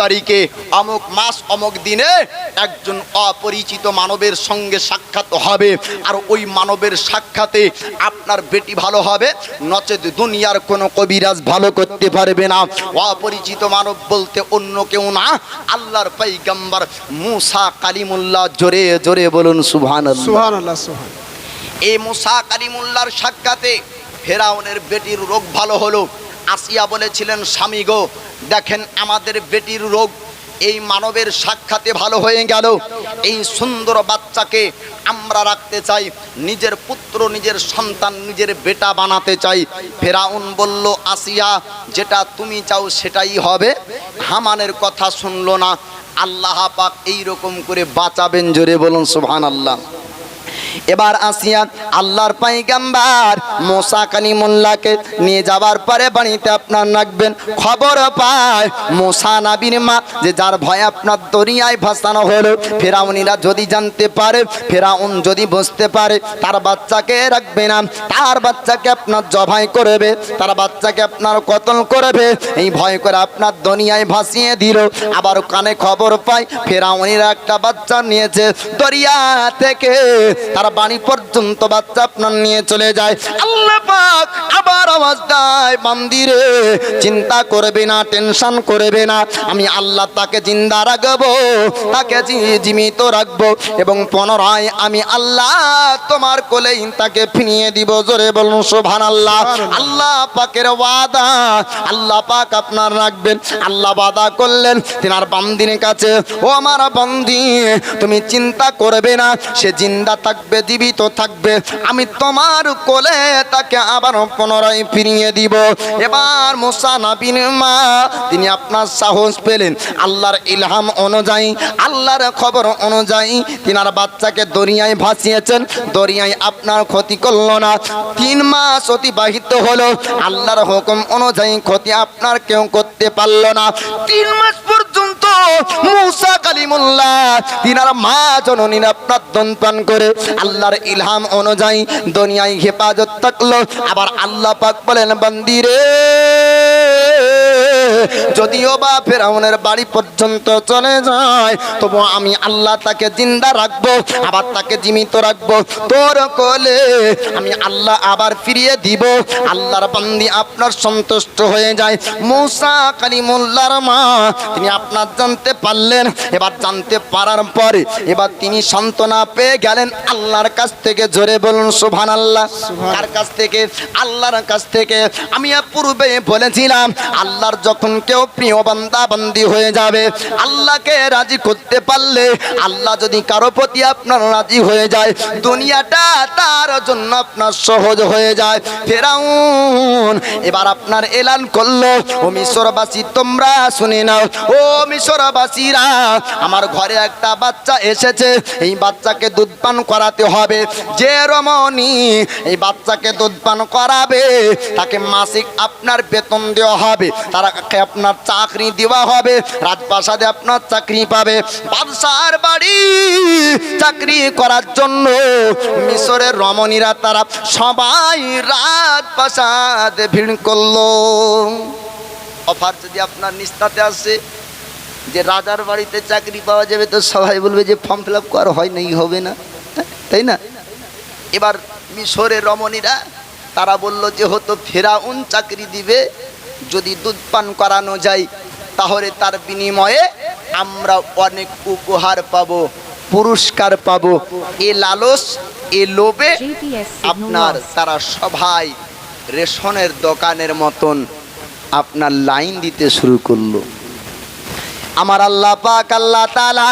তারিখে অমুক মাস অমুক দিনে একজন অপরিচিত মানবের সঙ্গে সাক্ষাৎ হবে, আর ওই মানবের সাক্ষাতে আপনার বেটি ভালো হবে, নচেত দুনিয়ার কোনো কবিরাজ ভালো করতে পারবে না। অপরিচিত মানব বলতে অন্য কেউ না, আল্লাহর পয়গম্বর মুসা কালিমুল্লাহ। জোরে জোরে বলুন সুবহানাল্লাহ। সুবহানাল্লাহ সুবহান। এই মুসা কালিমুল্লাহর সাক্ষাতে ফেরাউনের বেটির রোগ ভালো হলো। আসিয়া বলেছিলেন, স্বামী গো, দেখেন আমাদের বেটির রোগ এই মানবের সাক্ষাতে ভালো হয়ে গেল। এই সুন্দর বাচ্চাকে আমরা রাখতে চাই, নিজের পুত্র, নিজের সন্তান, নিজের বেটা বানাতে চাই। ফেরাউন বলল, আসিয়া যেটা তুমি চাও সেটাই হবে। হামানের কথা শুনলো না। আল্লাহ পাক এইরকম করে বাঁচাবেন। জোরে বলুন সুবহানাল্লাহ। এবার আসিয়া আল্লাহর পয়গম্বর মুসা কালিমুল্লাহকে নিয়ে যাওয়ার পরে বাড়িতে আপনার রাখবেন। খবর পায় মুসা নবীর মা যে যার ভয়ে আপনার দরিয়ায় ভাসানো হলো, ফেরাউনিরা যদি জানতে পারে, ফেরাউন যদি বুঝতে পারে, তার বাচ্চাকে রাখবে না, তার বাচ্চাকে আপনার জবাই করবে, তার বাচ্চাকে আপনার কতল করবে। এই ভয় করে আপনার দরিয়ায় ভাসিয়ে দিল। আবার কানে খবর পায় ফেরাউনিরা একটা বাচ্চা নিয়েছে দরিয়া থেকে, তার বাড়ি পর্যন্ত বাচ্চা আপনার নিয়ে চলে যায়। আল্লাহ পাক আবার আওয়াজ দেয়, বান্দিরে চিন্তা করবে না, টেনশন করবে না, আমি আল্লাহ তাকে জিন্দা রাখবো, তাকে জীবিত রাখবো, এবং পুনরায় আমি আল্লাহ তোমার কোলেই তাকে ফিরিয়ে দিব। জোরে বলুন সুবহানাল্লাহ। আল্লাহ পাকের ওয়াদা, আল্লাহ পাক আপনার রাখবেন। আল্লাহ ওয়াদা করলেন তিনার বান্দির কাছে, ও আমার বান্দি তুমি চিন্তা করবে না, সে জিন্দা থাকবে, জীবিত থাকবে, আমি তোমার কোলে তাকে আবার পুনরায় ফিরিয়ে দিব। এবার মুসা নবীর মা তিনি আপনার সাহস পেলেন, আল্লাহর ইলহাম অনুযায়ী, আল্লাহর খবর অনুযায়ী তিনার বাচ্চাকে দরিয়ায় ভাসিয়েছেন। দরিয়ায় আপনার ক্ষতি করলো না। 3 মাস অতিবাহিত হলো, আল্লাহর হুকুম অনুযায়ী ক্ষতি আপনার কেউ করতে পারলো না। 3 মাস পর্যন্ত মুসা কালিমুল্লাহ তিনার মা জননীর আপনার দন্তন করে আল্লাহর ইলহাম অনুযায়ী দুনিয়ায় হেফাজত থাকলো। আবার আল্লাহ পাক বলেন, বান্দিরে যদিও বা ফেরাউনের বাড়ি পর্যন্ত চলে যায়, তবু আমি আল্লাহ তাকে জিন্দা রাখবো, আবার তাকে জীবিত রাখবো, তোর কোলে আমি আল্লাহ আবার ফিরিয়ে দিব। আল্লাহর বান্দি আপনার সন্তুষ্ট হয়ে যায়। মুসা কালিমুল্লাহর মা তিনি আপনার জানতে পারলেন। এবার জানতে পারার পরে এবার তিনি সান্ত্বনা পেয়ে গেলেন আল্লাহর কাছ থেকে। জোরে বলুন সুবহানাল্লাহ। কার কাছ থেকে? আল্লাহর কাছ থেকে। আমি পূর্বে বলেছিলাম, আল্লাহর যখন কেউ প্রিয় বান্দা বান্দি হয়ে যাবে, আল্লাহকে রাজি করতে পারলে, আল্লাহ যদি কারো প্রতি আপনার রাজি হয়ে যায়, দুনিয়াটা তার জন্য আপনার সহজ হয়ে যায়। ফেরাউন এবার আপনার এলান করলো, ও মিশরবাসী তোমরা শুনে নাও, ও মিশরবাসীরা, আমার ঘরে একটা বাচ্চা এসেছে, এই বাচ্চাকে দুধ পান করাতে হবে। যে রমণী এই বাচ্চাকে দুধ পান করাবে তাকে মাসিক আপনার বেতন দেওয়া হবে, তাকে আপনার চাকরি দেওয়া হবে, রাজপ্রাসাদে আপনার চাকরি পাবে। বাদশার বাড়ি চাকরি করার জন্য মিশরের রমণীরা তারা সবাই রাজপ্রাসাদে ভিড় করলো। অফার যদি আপনার নিস্তাতে আসে যে রাজার বাড়িতে চাকরি পাওয়া যাবে, তো সবাই বলবে যে ফর্ম ফিল আপ করা হয় নাই, হবে না, তাই না? এবার মিশরের রমণীরা তারা বলল যে হতো ফেরাউন চাকরি দিবে, যদি দুধ পান করানো যায় তাহলে তার বিনিময়ে আমরা অনেক উপহার পাবো, পুরস্কার পাবো। এ লালস, এ লোভে আপনার তারা সবাই রেশনের দোকানের মতন আপনার লাইন দিতে শুরু করলো। আমার আল্লাহ পাক আল্লাহ তাআলা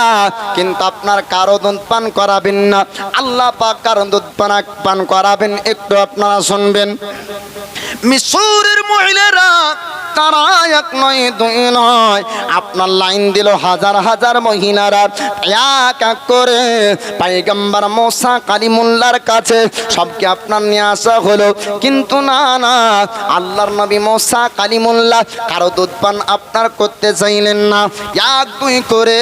কিন্তু আপনার কারো দুধ পান করাবেন না। আল্লাহ পাক কারো দুধ পান করাবেন, একটু আপনারা শুনবেন। মিশরের মহিলারা তারা এক নয় দুই নয়, আপনার লাইন দিল হাজার হাজার মহিলারা, এক এক করে পয়গম্বর মুসা কালিমুল্লাহর কাছে সবকে আপনার নিয়ে আসা হলো। কিন্তু না না, আল্লাহর নবী মুসা কালিমুল্লাহ কারো দুধ পান আপনার করতে চাইলেন না। এক দুই করে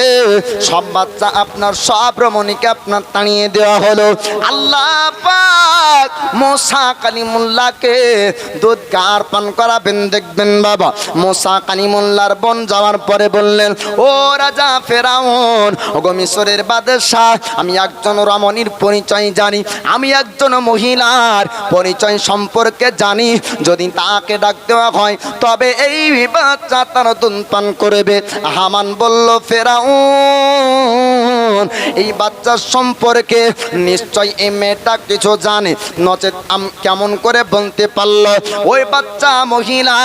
সব বাচ্চা আপনার, সব রমণীকে আপনার তাড়িয়ে দেওয়া হলো। আল্লাহ পাক মুসা কালিমুল্লাহকে দুধ কার পান করাবেন দেখবেন বাবা, মুসা কালিমুল্লাহর বোন যাওয়ার পরে বললেন, ও রাজা ফেরাউন, ওগো মিশরের বাদশাহ, আমি একজন রমণীর পরিচয় জানি, আমি একজন মহিলার পরিচয় সম্পর্কে জানি, যদি তাকে ডাক দেওয়া হয় তবে এই বাচ্চা তার দুধ পান করবে। হামান বলল, ফেরাউন, এই বাচ্চার সম্পর্কে নিশ্চয় এই মেয়েটা কিছু জানে, নচেত কেমন করে বলতে পারলো ওই বাচ্চা মহিলা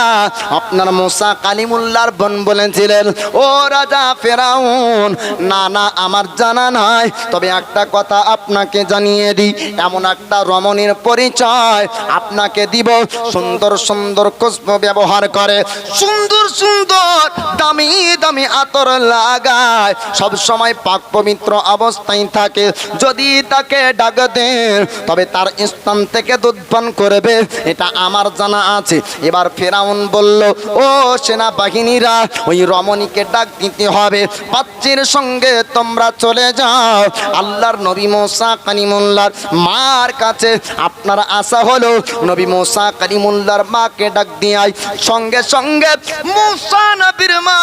আপনার মুসা কালিমুল্লাহর বোন বলেছিলেন। ও রাজা ফেরাউন, না না, আমার জানা নাই, তবে একটা কথা আপনাকে জানিয়ে দিই, এমন একটা রমণীর পরিচয় আপনাকে দিব, সুন্দর সুন্দর খুশবু ব্যবহার করে, সুন্দর সুন্দর দামি দামি আতর লাগায়, সব সময় পাক পবিত্র অবস্থায় থাকে, যদি তাকে ডাক দেন তবে তার স্থান থেকে দুধ পান করবে, এটা আমার জানা আছে। এবার ফেরাউন বলল, ও সেনাবাহিনীরা, ওই রমণীকে ডাক দিতে হবে, পাত্রীর সঙ্গে তোমরা চলে যাও আল্লাহর নবী মুসা কালিমুল্লাহর মার কাছে। আপনার আশা হলো নবী মুসা কালিমুল্লাহর মাকে ডাক দিয়াই। সঙ্গে সঙ্গে মুসা নবীর মা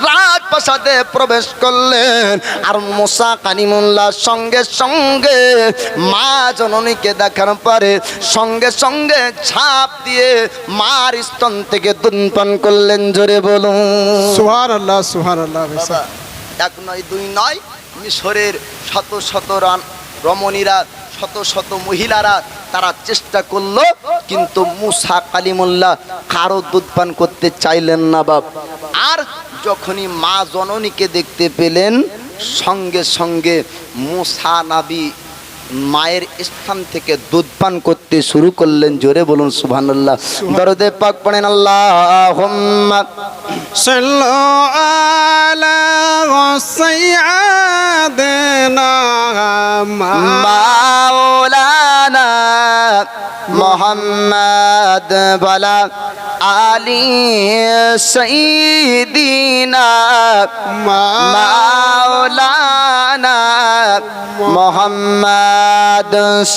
রাজপ্রাসাদে প্রবেশ করলেন, আর মুসা কালিমুল্লাহর সঙ্গে সঙ্গে মা জননীকে দেখার পরে সঙ্গে সঙ্গে ঝাঁপ দিয়ে মার স্তন থেকে দুধ পান করলেন। জোরে বলুন সুবহানাল্লাহ, সুবহানাল্লাহ। এক নয় দুই নয়, মিশরের শত শত রমণীরা, শত শত মহিলারা তারা চেষ্টা করলো, কিন্তু মুসা কালিমুল্লাহ কারো দুধ পান করতে চাইলেন না বাপ। আর যখনই মা জননীকে দেখতে পেলেন সঙ্গে সঙ্গে মুসা নবী মায়ের স্থান থেকে দুধ পান করতে শুরু করলেন। জোরে বলুন সুবহানাল্লাহ। দরুদে পাক পড়েন, আল্লাহুম্মা সাল্লু আলা সাইয়্যিদিনা মাওলানা মুহাম্মদ ওয়ালা আলি সাইয়্যিদিনা মাওলানা মুহাম্মদ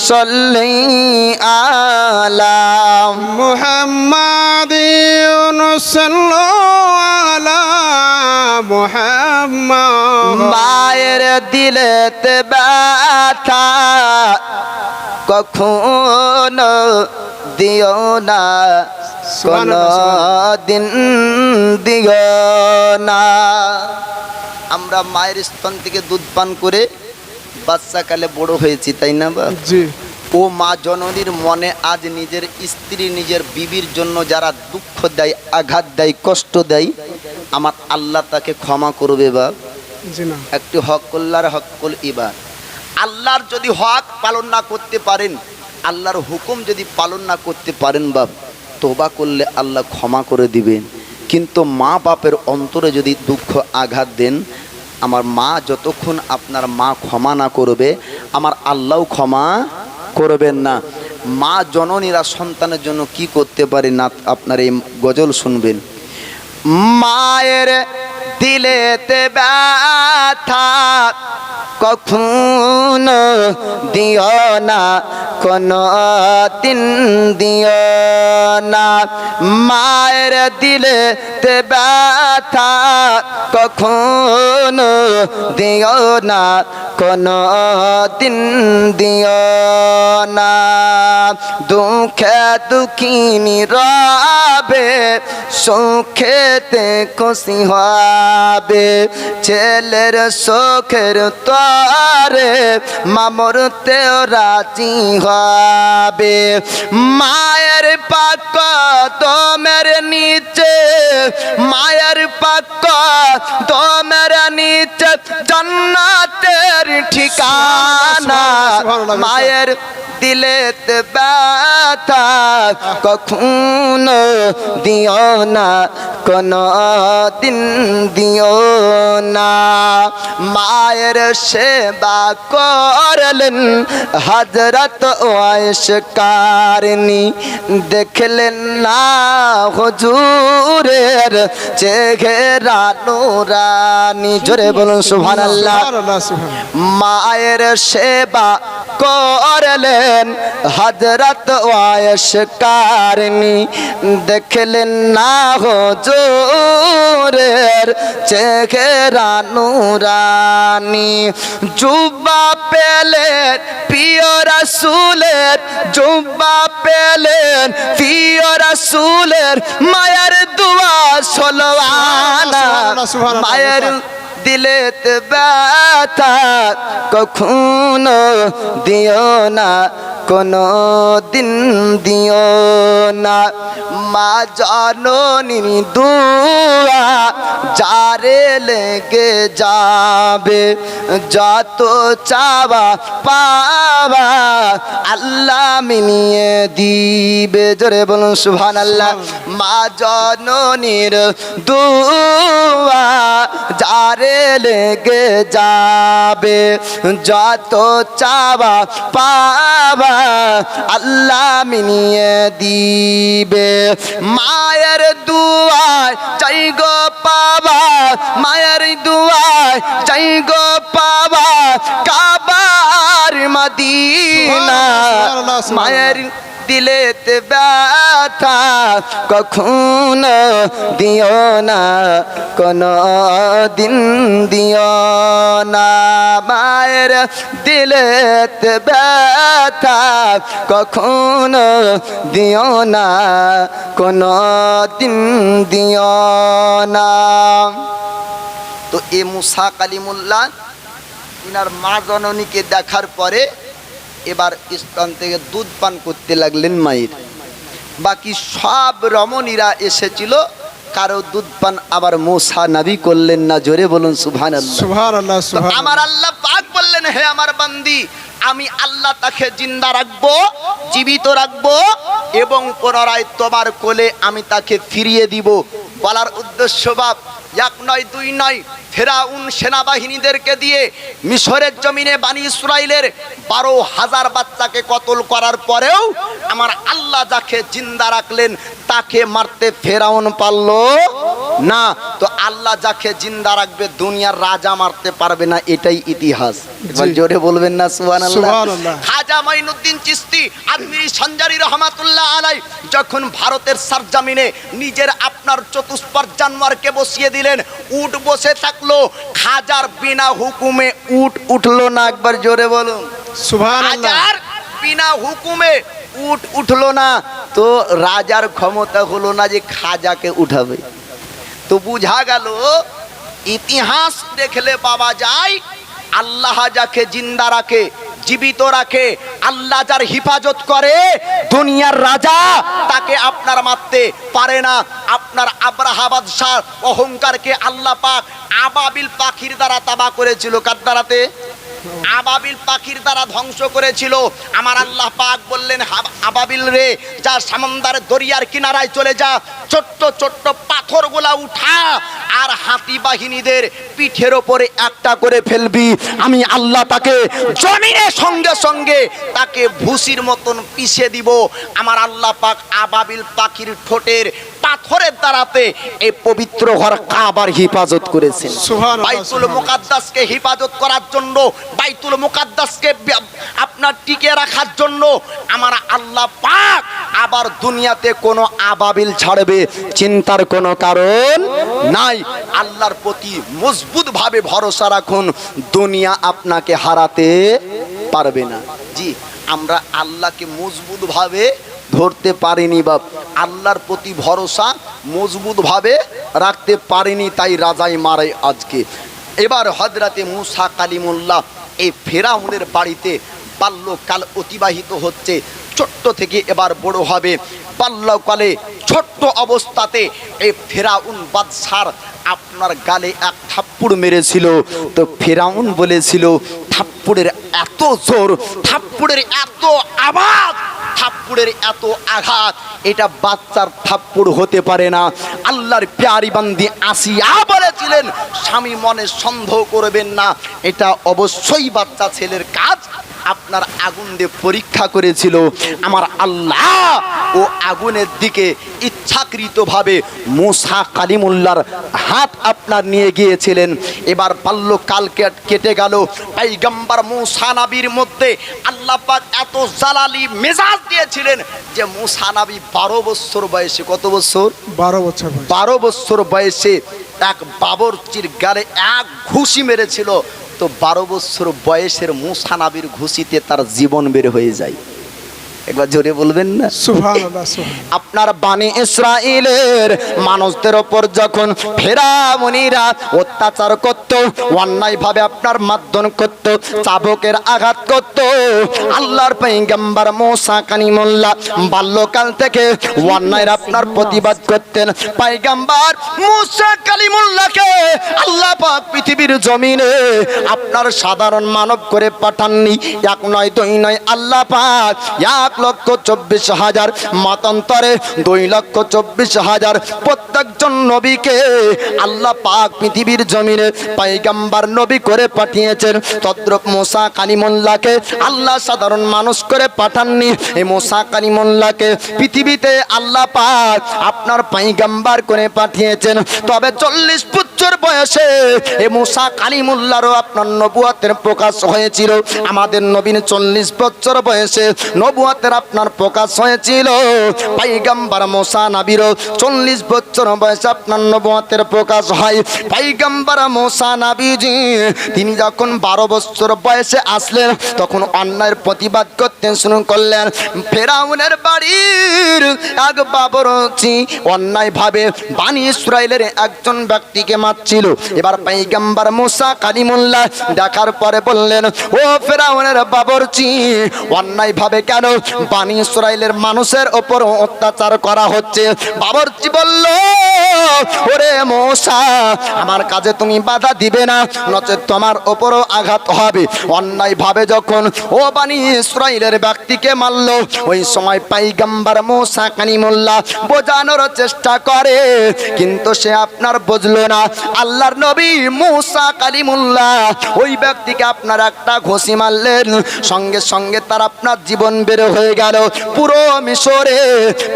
সাল্লি আলা মুহাম্মাদিন সাল্লু আলা মুহাম্মদ। মায়ের দিলেতে ব্যথা কখনো দিও না, কোনো দিন দিও না। আমরা মায়ের স্তন থেকে দুধ পান করে বাচ্চাকালে বড় হয়েছি, তাই না বা? জি। ও মা জননীর মনে আজ নিজের স্ত্রী, নিজের বিবির জন্য যারা দুঃখ দেয়, আঘাত দেয়, কষ্ট দেয়, আমার আল্লাহ তাকে ক্ষমা করবে বা? জি না। একটি হক কল্লার হককুল ইবাদ। আল্লাহর যদি হক পালন না করতে পারেন, আল্লাহর হুকুম যদি পালন না করতে পারেন বাপ, তওবা করলে আল্লাহ ক্ষমা করে দিবেন। কিন্তু মা বাপের অন্তরে যদি দুঃখ আঘাত দেন, আমার মা যতক্ষণ আপনার মা ক্ষমা না করবে, আমার আল্লাহও ক্ষমা করবেন না। মা জননীরা সন্তানের জন্য কি করতে পারে না, আপনার এই গজল শুনবেন। মায়ের দিলেতে ব্যথা কখনো দিও না, কোনো দিন দিও না। মায়ের দিলেতে ব্যথা কখনো দিও না, কোনো দিন দিও না। দুঃখে দুঃখিনী রবে, সুখেতে খুশি হবে, ছেলের সুখের তরে মামরতেও রাজি হবে। মায়ের পাক তোমের নিচে, মায়ের পাক তোমের নিচে জান্নাতের ঠিকানা। মায়ের দিলেতে ব্যথা কখনো দিও না, কোনো দিন দিও না। মায়ের সেবা করলেন হযরত ওয়াইস কারনী, দেখলেন না হুজুরের চেহারা নূরানি। জোরে বলুন সুবহানাল্লাহ। মায়ের সেবা করলেন হযরত ওয়াইস কারনী, দেখলেন না হুজুরের চেহারা নুরানি, জুব্বা পেলেন প্রিয় রাসূলের, জুব্বা পেলেন প্রিয় রাসূলের, মায়ের দোয়া সলওয়ানা, মায়ের দিলেতে ব্যথা কখনো দিও না, কোনো দিন দিও না। মা জননীর দুয়া যারে লেগে যাবে, যত চাওয়া পাওয়া আল্লাহ মিলিয়ে দিবে। জোরে বলুন সুবহানাল্লাহ। মা জননীর দুয়া যারে লেগে যাবে, যত চাওয়া পাওয়া আল্লাহ মিলিয়ে দিবে। মায়ের দুয়ায় চাই গো পাওয়া, মায়ের দুয়ায় চাই গো পাওয়া কাবার মদিনা, মায়ের দিলেতে ব্যথা কখনো দিও না, কোনো দিন দিও না। মায়ের দিলেতে ব্যথা কখনো দিও না, কোনো দিন দিও না। তো এ মুসা কালিমুল্লাহ ইনার মা জননীকে দেখার পরে এবার স্তন থেকে দুধ পান করতে লাগলেন মায়ের। বাকি সব রমণীরা এসেছিল, কারো দুধ পান আবার মুসা নবী করলেন না। জোরে বলুন সুবহানাল্লাহ। সুবহানাল্লাহ, তো সুবহানাল্লাহ। আমার আল্লাহ পাক বললেন, হে আমার বান্দি, আমি আল্লাহ তাকে জিন্দা রাখবো, জীবিত রাখবো এবং পুনরায় তোমার কোলে আমি তাকে ফিরিয়ে দিব। বলার উদ্দেশ্য বাপ এক নয় দুই নয়, ফেরাউন সেনাবাহিনীদেরকে দিয়ে মিশরের জমিনে বানি ইসরাইলের 12,000 বাচ্চাকে কতল করার পরেও আমার আল্লাহ যাকে জিন্দা রাখলেন তাকে মারতে ফেরাউন পারল না। তো আল্লাহ যাকে জিন্দা রাখবে দুনিয়ার রাজা মারতে পারবে না, এটাই ইতিহাস। এবার জোরে বলবেন না সুবহানাল্লাহ। সুবহানাল্লাহ। খাজা মাইনুদ্দিন চিশতি আজমিরি সঞ্জারি রহমাতুল্লাহ আলাই যখন ভারতের সরজমিনে নিজের আপনার চতুষ্পদ জানোয়ারকে বসিয়ে দিলেন, উট বসে থাকলো, খাজার বিনা হুকুমে উট উঠলো না। একবার জোরে বলুন সুবহানাল্লাহ। খাজার বিনা হুকুমে উট উঠলো না। তো রাজার ক্ষমতা হলো না যে খাজাকে উঠাবে। তো বুঝা গেল ইতিহাস দেখলে পাওয়া যায় আল্লাহ যাকে জিন্দা রাখে, জীবিত রাখে, আল্লাহ যার হিফাজত করে, দুনিয়ার রাজা তাকে আপনার মারতে পারে না। আপনার আব্রাহা বাদশার অহংকারকে আল্লাহ পাক আবাবিল পাখির দ্বারা তাবা করেছিল। কার দ্বারাতে? আবাবিল পাখির দ্বারা ধ্বংস করেছিল। আমার আল্লাহ পাক বললেন, আবাবিল রে, যা সমুদ্রের দরিয়ার কিনারায় চলে যা, ছোট্ট ছোট্ট পাথরগুলা উঠা আর হাতি বাহিনীদের পিঠের ওপরে একটা করে ফেলবি। আমি আল্লাহ তাকে জমিনের সঙ্গে সঙ্গে তাকে ভুসির মতন পিষে দিব। আমার আল্লাহ পাক আবাবিল পাখির ঠোঁটের পাথরের দ্বারাতে এই পবিত্র ঘর কাবার হিফাজত করেছেন। সুবহানাল্লাহ। বাইতুল মুকাদ্দাসকে হিফাজত করার জন্য, বাইতুল মুকাদ্দাসকে আপনার টিকে রাখার জন্য আমার আল্লাহ পাক আবার দুনিয়াতে কোনো আবাবিল ছাড়বে চিন্তার কোনো কারণ নাই। আল্লাহর প্রতি মজবুত ভাবে ভরসা রাখুন, দুনিয়া আপনাকে হারাতে পারবে না। জি, আমরা আল্লাহকে মজবুত ভাবে ধরতে পারিনি বাপ, আল্লাহর প্রতি ভরসা মজবুত ভাবে রাখতে পারিনি, তাই রাজাই মারে আজকে। এবার হযরতে মুসা কালিমুল্লাহ এই ফেরাউনের বাড়িতে বাল্যকাল অতিবাহিত হচ্ছে। ছোট্ট থেকে এবার বড় হবে। বাল্যকালে ছোট্ট অবস্থাতে এই ফেরাউন বাদশার আপনার গালে এক থাপ্পড় মেরেছিল। তো ফেরাউন বলেছিল, থাপ্পড়ের এত জোর, থাপ্পড়ের এত আওয়াজ, থাপ্পড়ের এত আঘাত, এটা বাচ্চার থাপ্পড় হতে পারে না। আল্লাহর প্যারি বান্দি আসিয়া বলেছিলেন, স্বামী মনে সন্দেহ করবেন না, এটা অবশ্যই বাচ্চা ছেলের কাজ। আপনার আগুন দিয়ে পরীক্ষা করেছিল। আমার আল্লাহ ও আগুনের দিকে ইচ্ছাকৃতভাবে মুসা কালিমুল্লাহর হাত আপনার নিয়ে গিয়েছিলেন। এবার বাল্যকাল কেটে গেল। পয়গম্বর মুসা নবীর মধ্যে আল্লাহ পাক এত জালালি মেজাজ দিয়েছিলেন যে মুসা নবী 12 বছর বয়সে, কত বছর? 12 বছর বয়স। 12 বছর বয়সে এক বাবরচির গালে এক ঘুষি মেরেছিল। তো 12 বছর বয়সের মুসা নবীর ঘুষিতে তার জীবন বের হয়ে যায়। একবার জোরে বলবেন না সুবহানাল্লাহ, সুবহানাল্লাহ। আপনার বানি ইসরাইলের মানুষদের ওপর যখন ফেরাউনীরা অত্যাচার করত, অন্যায় ভাবে আপনার মারধর করত, চাবুকের আঘাত করত, আল্লাহর পয়গম্বর মুসা কালিমুল্লাহ বাল্যকাল থেকে অন্যায়ের আপনার প্রতিবাদ করতেন। পয়গম্বর মুসা কালিমুল্লাহকে আল্লাহ পাক পৃথিবীর জমিনে আপনার সাধারণ মানব করে পাঠাননি। এক নয়, দুই নয়, আল্লাহ পাক 1,24,000 মতান্তরে 2,24,000 প্রত্যেকজন নবীকে আল্লাহ পাক পৃথিবীর জমিনে পয়গম্বর নবী করে পাঠিয়েছেন। তদ্রুপ মুসা কালিমুল্লাহকে আল্লাহ সাধারণ মানুষ করে পাঠাননি। এই মুসা কালিমুল্লাহকে পৃথিবীতে আল্লাহ পাক আপনার পয়গম্বর করে পাঠিয়েছেন। তবে 40 বছর বয়সে এই মুসা কালিমুল্লাহরও আপনার নবুয়তের প্রকাশ হয়েছিল। আমাদের নবীর 40 বছর বয়সে নবুয়তের আপনার প্রকাশ হয়েছিল। পয়গম্বর মুসা নবীরও 40 বছর বয়সে আপনার নবুয়তের প্রকাশ হয়। পয়গম্বর মুসা নবীজি তিনি যখন 12 বছর বয়সে আসলেন তখন অন্যায়ের প্রতিবাদ করতে শুরু করলেন। ফেরাউনের বাড়ির এক বাবরচি অন্যায় ভাবে বানি ইসরাইলের একজন ব্যক্তিকে মারছিল। এবার পয়গম্বর মুসা কালিমুল্লাহ দেখার পরে বললেন, ও ফেরাউনের বাবরচি, অন্যায় ভাবে কেন বানি ইসরাইলের মানুষের ওপর অত্যাচার করা হচ্ছে? বাবরচি বলল, ওরে মুসা, আমার কাজে তুমি বাধা দিবে না, নচেৎ তোমার ওপরও আঘাত হবে। অন্যায় ভাবে যখন ও বানি ইসরাইলের ব্যক্তিকে মারল, ওই সময় পয়গম্বর মুসা কালিমুল্লাহ বোঝানোর চেষ্টা করে, কিন্তু সে আপনার বুঝলো না। আল্লাহর নবী মুসা কালিমুল্লাহ ওই ব্যক্তিকে আপনার একটা ঘুষি মারলেন, সঙ্গে সঙ্গে তার আপনার জীবন বের হয়ে গেল। পুরো মিশরে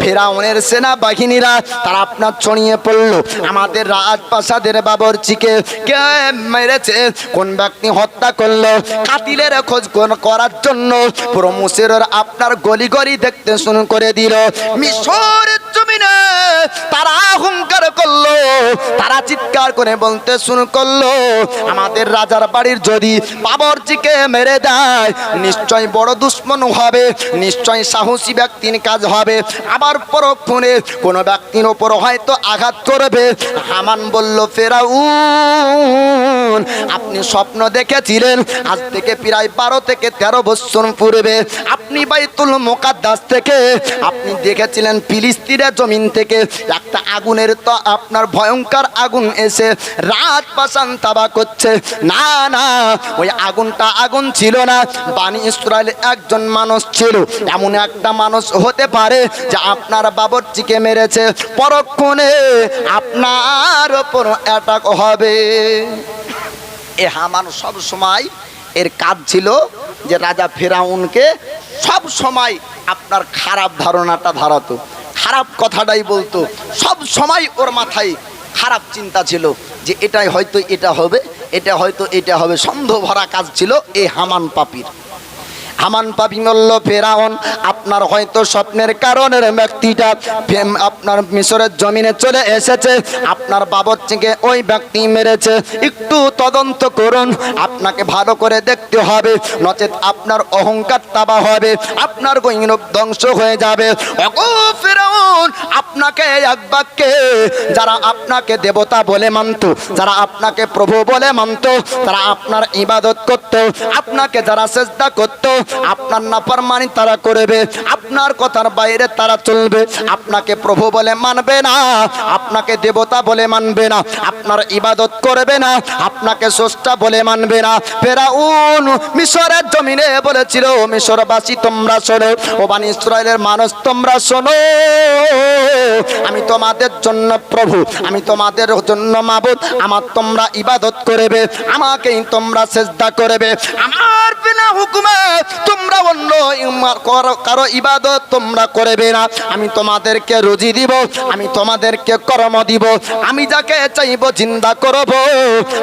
ফেরাউনের সেনাবাহিনীরা তারা আপনার ছড়িয়ে পড়লো। আমাদের রাজপ্রাসাদের বাবরচিকে কে মেরেছে, কোন ব্যক্তি হত্যা করলো, কাতিলের খোঁজ করার জন্য পুরো মিশরের আপনার গলি গলি দেখতে শুরু করে দিল। মিশরের জমিনে তারা অহংকার করলো, তারা চিৎকার করে বলতে শুরু করলো, আমাদের রাজার বাড়ির যদি বাবরচিকে মেরে দেয় নিশ্চয় বড় দুশ্মন হবে, নিশ্চয় সাহসী ব্যক্তির কাজ হবে, আবার পরক্ষণে কোনো ব্যক্তির ওপর হয়তো আঘাত করবে। হামান বলল, ফেরাউন, আপনি স্বপ্ন দেখেছিলেন আজ থেকে প্রায় 12 থেকে 13 বছর পূর্বে আপনি বাইতুল মুকাদ্দাস থেকে আপনি দেখেছিলেন ফিলিস্তিনের জমিন থেকে একটা আগুনের তো আপনার ভয়ঙ্কর আগুন এসে রাত পাশান তাবা করছে। না না, ওই আগুনটা আগুন ছিল না, বানি ইসরায়েল একজন মানুষ ছিল। এমন একটা মানুষ হতে পারে যে আপনার বাবরচিকে মেরেছে, পরক্ষণে আপনার ওপর অ্যাটাক হবে। এ হামান সব সময় এর কাজ ছিল যে রাজা ফেরাউনকে সব সময় আপনার খারাপ ধারণাটা ধারাতো, খারাপ কথাটাই বলতো। সব সময় ওর মাথায় খারাপ চিন্তা ছিল যে এটাই হয়তো এটা হবে, এটা হয়তো এটা হবে। সন্দেহ ভরা কাজ ছিল এই হামান পাপীর। হামান পাপী বলল, ফেরাউন, আপনার হয়তো স্বপ্নের কারণের ব্যক্তিটা আপনার মিশরের জমিনে চলে এসেছে, আপনার বাবরচিকে ওই ব্যক্তি মেরেছে। একটু তদন্ত করুন, আপনাকে ভালো করে দেখতে হবে, নচেত আপনার অহংকার তাবা হবে, আপনার গৈরব ধ্বংস হয়ে যাবে। ওগো ফেরাউন, আপনাকে এক বাক্যে যারা আপনাকে দেবতা বলে মানত, যারা আপনাকে প্রভু বলে মানত, তারা আপনার ইবাদত করত, আপনাকে যারা সেজদা করত, আপনার নাফরমানি তারা করবে, আপনার কথার বাইরে তারা চলবে, আপনাকে প্রভু বলে মানবে না, আপনাকে দেবতা বলে মানবে না, আপনার ইবাদত করবে না, আপনাকে স্রষ্টা বলে মানবে না। ফেরাউন মিশরের জমিনে বলেছিল, মিশরবাসী তোমরা শোনো, ও বানি ইসরায়েলের মানুষ তোমরা শোনো, আমি তোমাদের জন্য প্রভু, আমি তোমাদের জন্য মাবুদ, আমার তোমরা ইবাদত করবে, আমাকেই তোমরা সেজদা করবে। আমার বিনা হুকুমে তোমরা অন্য কারো ইবাদত তোমরা করবে না। আমি তোমাদেরকে রুজি দিব, আমি তোমাদেরকে কর্ম দিব। আমি যাকে চাইবো জিন্দা করব,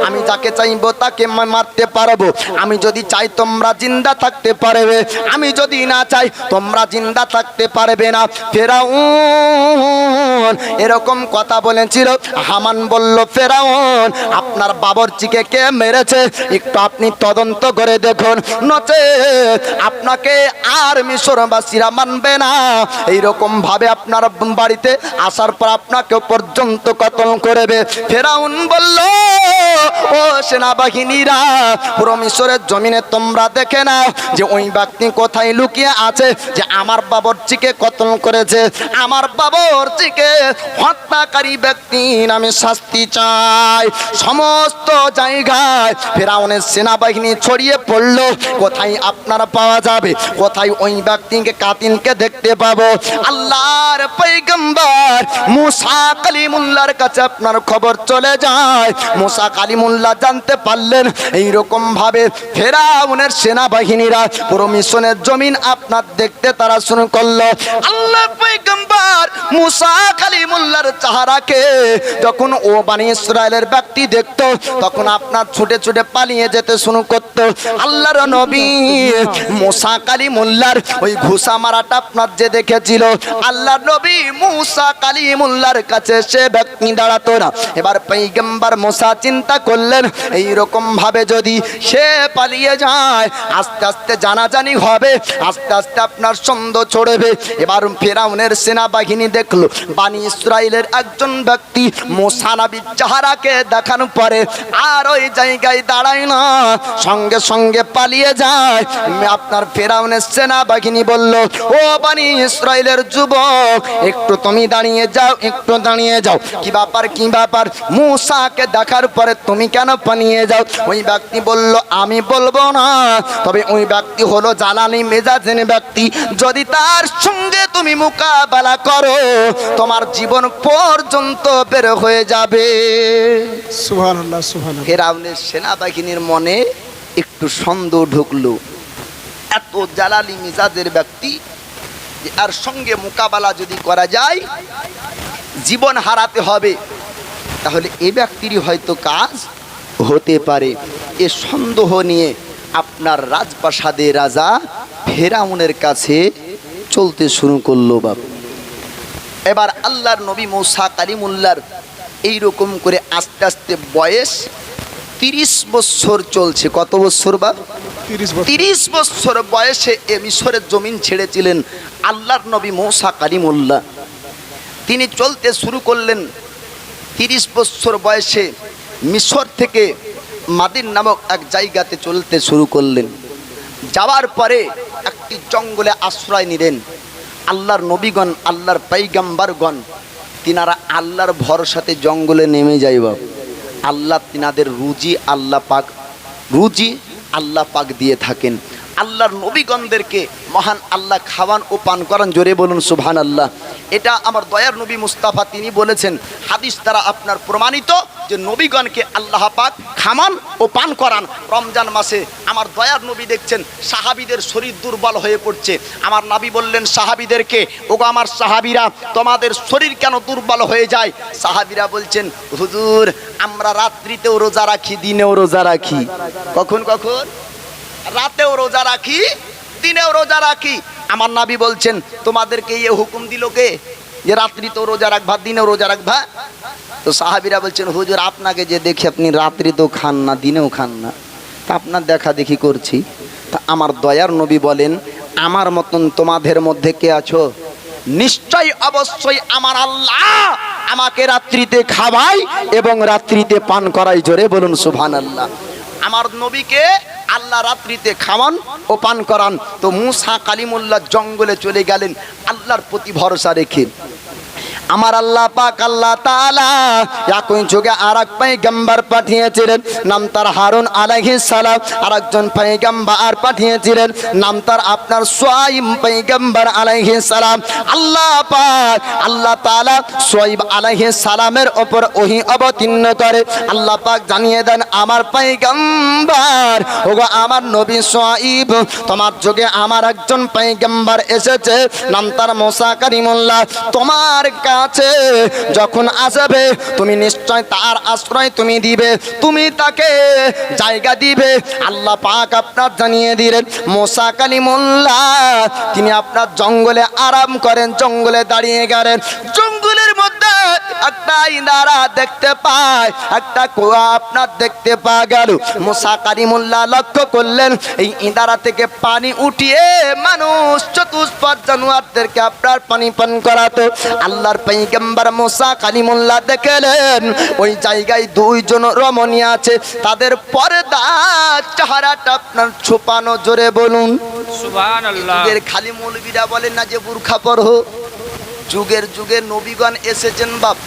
আমি যাকে চাইবো তাকে মারতে পারবো। আমি যদি চাই তোমরা জিন্দা থাকতে পারবে, আমি যদি না চাই তোমরা জিন্দা থাকতে পারবে না। ফেরাউন এরকম কথা বলেছিল। হামান বলল, ফেরাউন আপনার বাবরচিকে কে মেরেছে একটু আপনি তদন্ত করে দেখুন, নচেত আপনাকে আর মিশরবাসীরা মানবে না। এইরকম ভাবে আপনার বাড়িতে আসার পর আপনাকে পর্যন্ত কতল করবে। ফেরাউন বলল, ও সেনাবাহিনীরা, পুরো মিশরের জমিনে তোমরা দেখে নাও যে ওই ব্যক্তি কোথায় লুকিয়ে আছে যে আমার বাবরচিকে কতল করেছে। আমার বাবরচিকে হত্যাকারী ব্যক্তির আমি শাস্তি চাই। সমস্ত জায়গায় ফেরাউনের সেনাবাহিনী ছড়িয়ে পড়লো। কোথায় আপনারা পাওয়া যাবে, কোথায় ওই ব্যক্তিকে কাতিলকে দেখতে পাবো। আল্লাহর পয়গম্বর মুসা কালিমুল্লাহর কাছে আপনার খবর চলে যায়। মুসা কালিমুল্লাহ জানতে পারলেন এইরকম ভাবে ফেরাউনের সেনাবাহিনীরা পুরো মিশনের জমিন আপনার দেখতে তারা শুরু করলো। আল্লাহ পয়গম্বর মুসা কালিমুল্লাহর চেহারাকে যখন ও বনি ইসরাইলের ব্যক্তি দেখতো তখন আপনার ছুটে ছুটে পালিয়ে যেতে শুরু করতো। আল্লাহর নবী মুসা কালিমুল্লাহর ওই ঘুষা মারাটা আপনার যে দেখেছিল, আল্লাহর নবী মুসা কালিমুল্লাহর কাছে সে ব্যক্তি দাঁড়াতো না। এবার পয়গম্বর মুসা চিন্তা করলেন এইরকম ভাবে যদি সে পালিয়ে যায় আস্তে আস্তে জানাজানি হবে, আস্তে আস্তে আপনার সন্দেহ ছড়বে। এবার ফেরাউনের সেনাবাহিনী দেখলো বনি ইসরাইলের একজন ব্যক্তি মুসা নবীর চেহারাকে দেখানোর পরে আর ওই জায়গায় দাঁড়ায় না, সঙ্গে সঙ্গে পালিয়ে যায়। আপনার ফেরাউনের সেনাবাহিনী বলল, ও বনি ইসরাইলের যুবক, একটু তুমি দাঁড়িয়ে যাও, একটু দাঁড়িয়ে যাও। কি ব্যাপার, কি ব্যাপার? মুসাকে দেখার পরে তুমি কেন পালিয়ে যাও? ওই ব্যক্তি বলল, আমি বলবো না, তবে ওই ব্যক্তি হলো জালালি মেজাজের ব্যক্তি। যদি তার সঙ্গে তুমি মোকাবেলা করো তোমার জীবন পর্যন্ত বের হয়ে যাবে। সুবহানাল্লাহ, সুবহানাল্লাহ। ফেরাউনের সেনাবাহিনীর মনে একটু সন্দেহ ঢুকলো, এত জালালি মিজাজের ব্যক্তি যে আর সঙ্গে মোকাবেলা যদি করা যায় জীবন হারাতে হবে, তাহলে এ ব্যক্তিরই হয়তো কাজ হতে পারে। এ সন্দেহ নিয়ে আপনার রাজপ্রাসাদে রাজা ফেরাউনের কাছে চলতে শুরু করলো। বাপ এবার আল্লাহর নবী মুসা কালিমুল্লাহর এইরকম করে আস্তে আস্তে বয়স 30 বছর চলছে। কত বছর? বা 30 বছর বয়সে এ মিশরের জমিন ছেড়েছিলেন আল্লাহর নবী মুসা কালিমুল্লাহ। তিনি চলতে শুরু করলেন 30 বছর বয়সে মিশর থেকে মাদিন নামক এক জায়গাতে চলতে শুরু করলেন। যাওয়ার পরে একটি জঙ্গলে আশ্রয় নিলেন। আল্লাহর নবীগণ, আল্লাহর পয়গম্বরগণ তিনারা আল্লাহর ভরসাতে জঙ্গলে নেমে যাইব। আল্লাহ তিনাদের রুজি আল্লাহ পাক দিয়ে থাকেন। আল্লাহর নবীগণদেরকে মহান আল্লাহ খাওয়ান ও পান করান। জোরে বলুন সুবহানাল্লাহ। এটা আমার দয়ার নবী মুস্তাফা তিনি বলেছেন, হাদিস দ্বারা আপনার প্রমাণিত যে নবীগণকে আল্লাহ পাক খামান ও পান করান। রমজান মাসে আমার দয়ার নবী দেখছেন সাহাবীদের শরীর দুর্বল হয়ে পড়ছে। আমার নবী বললেন সাহাবীদেরকে, ওগো আমার সাহাবীরা, তোমাদের শরীর কেন দুর্বল হয়ে যায়? সাহাবীরা বলছেন, হুজুর আমরা রাত্রিতেও রোজা রাখি, দিনেও রোজা রাখি। কখন কখন? রাতেও রোজা রাখি, দিনেও রোজা রাখি। আমার নবী বলছেন, তোমাদেরকে এই হুকুম দিল কে যে রাত্রিতেও রোজা রাখবা, দিনেও রোজা রাখবা? তো সাহাবীরা বলছেন, হুজুর আপনাকে যে দেখি আপনি রাত্রিতেও খান না, দিনেও খান না, তা আপনার দেখা দেখি করছি। তা আমার দয়ার নবী বলেন, আমার মতন তোমাদের মধ্যে কে আছো? নিশ্চয়ই অবশ্যই আমার আল্লাহ আমাকে রাত্রিতে খাওয়াই এবং রাত্রিতে পান করাই। জোরে বলুন সুবহানাল্লাহ। আমার নবীকে আল্লাহ রাত্রিতে খাওয়ান ও পান করান। তো মুসা কালিমুল্লাহ জঙ্গলে চলে গেলেন আল্লাহর প্রতি ভরসা রেখে। আমার আল্লাহ পাক আল্লাহ তাআলা একই যুগে আরেক পয়গম্বর পাঠিয়েছিলেন, নাম তার হারুন আলাইহিস সালাম। আরেকজন পয়গম্বর পাঠিয়েছিলেন, নাম তার আপনার শুআয়ব পয়গম্বর আলাইহিস সালাম। আল্লাহ পাক আল্লাহ তাআলা শুআয়ব আলাইহিস সালামের উপর ওহী অবতীর্ণ করে। আল্লাহ পাক জানিয়ে দেন, আমার পয়গম্বর ওগো আমার নবী শুআয়ব, তোমার যুগে আমার একজন পয়গম্বর এসেছে, নাম তার মুসা কালিমুল্লাহ। তোমার কাছে যখন আসবে তুমি নিশ্চয় তার আশ্রয় তুমি দিবে, তুমি তাকে জায়গা দিবে। আল্লাহ পাক আপনার জানিয়ে দিলেন, মুসা কালিমুল্লাহ তিনি আপনার জঙ্গলে আরাম করেন, জঙ্গলে দাঁড়িয়ে গেলেন। জঙ্গলের মধ্যে একটা ইঁদারা দেখতে পায়, একটা কুয়া আপনার দেখতে পাওয়া গেল। মুসা কালিমুল্লাহ লক্ষ্য করলেন, এই ইঁদারা থেকে পানি উঠিয়ে মানুষ চতুষ্পদ জানোয়ারদেরকে আপনার পানি পান করাতো। আল্লাহর পয়গম্বর মুসা কালিমুল্লাহ দেখলেন ওই জায়গায় দুইজন রমণী আছে, তাদের পর্দা চেহারাটা আপনার ছুপানো। জোরে বলুন সুবহানাল্লাহ। যুগের খালি মৌলবীরা বলেন না যে বুরখা পরহ, যুগের যুগে নবীগণ এসেছেন বাপ।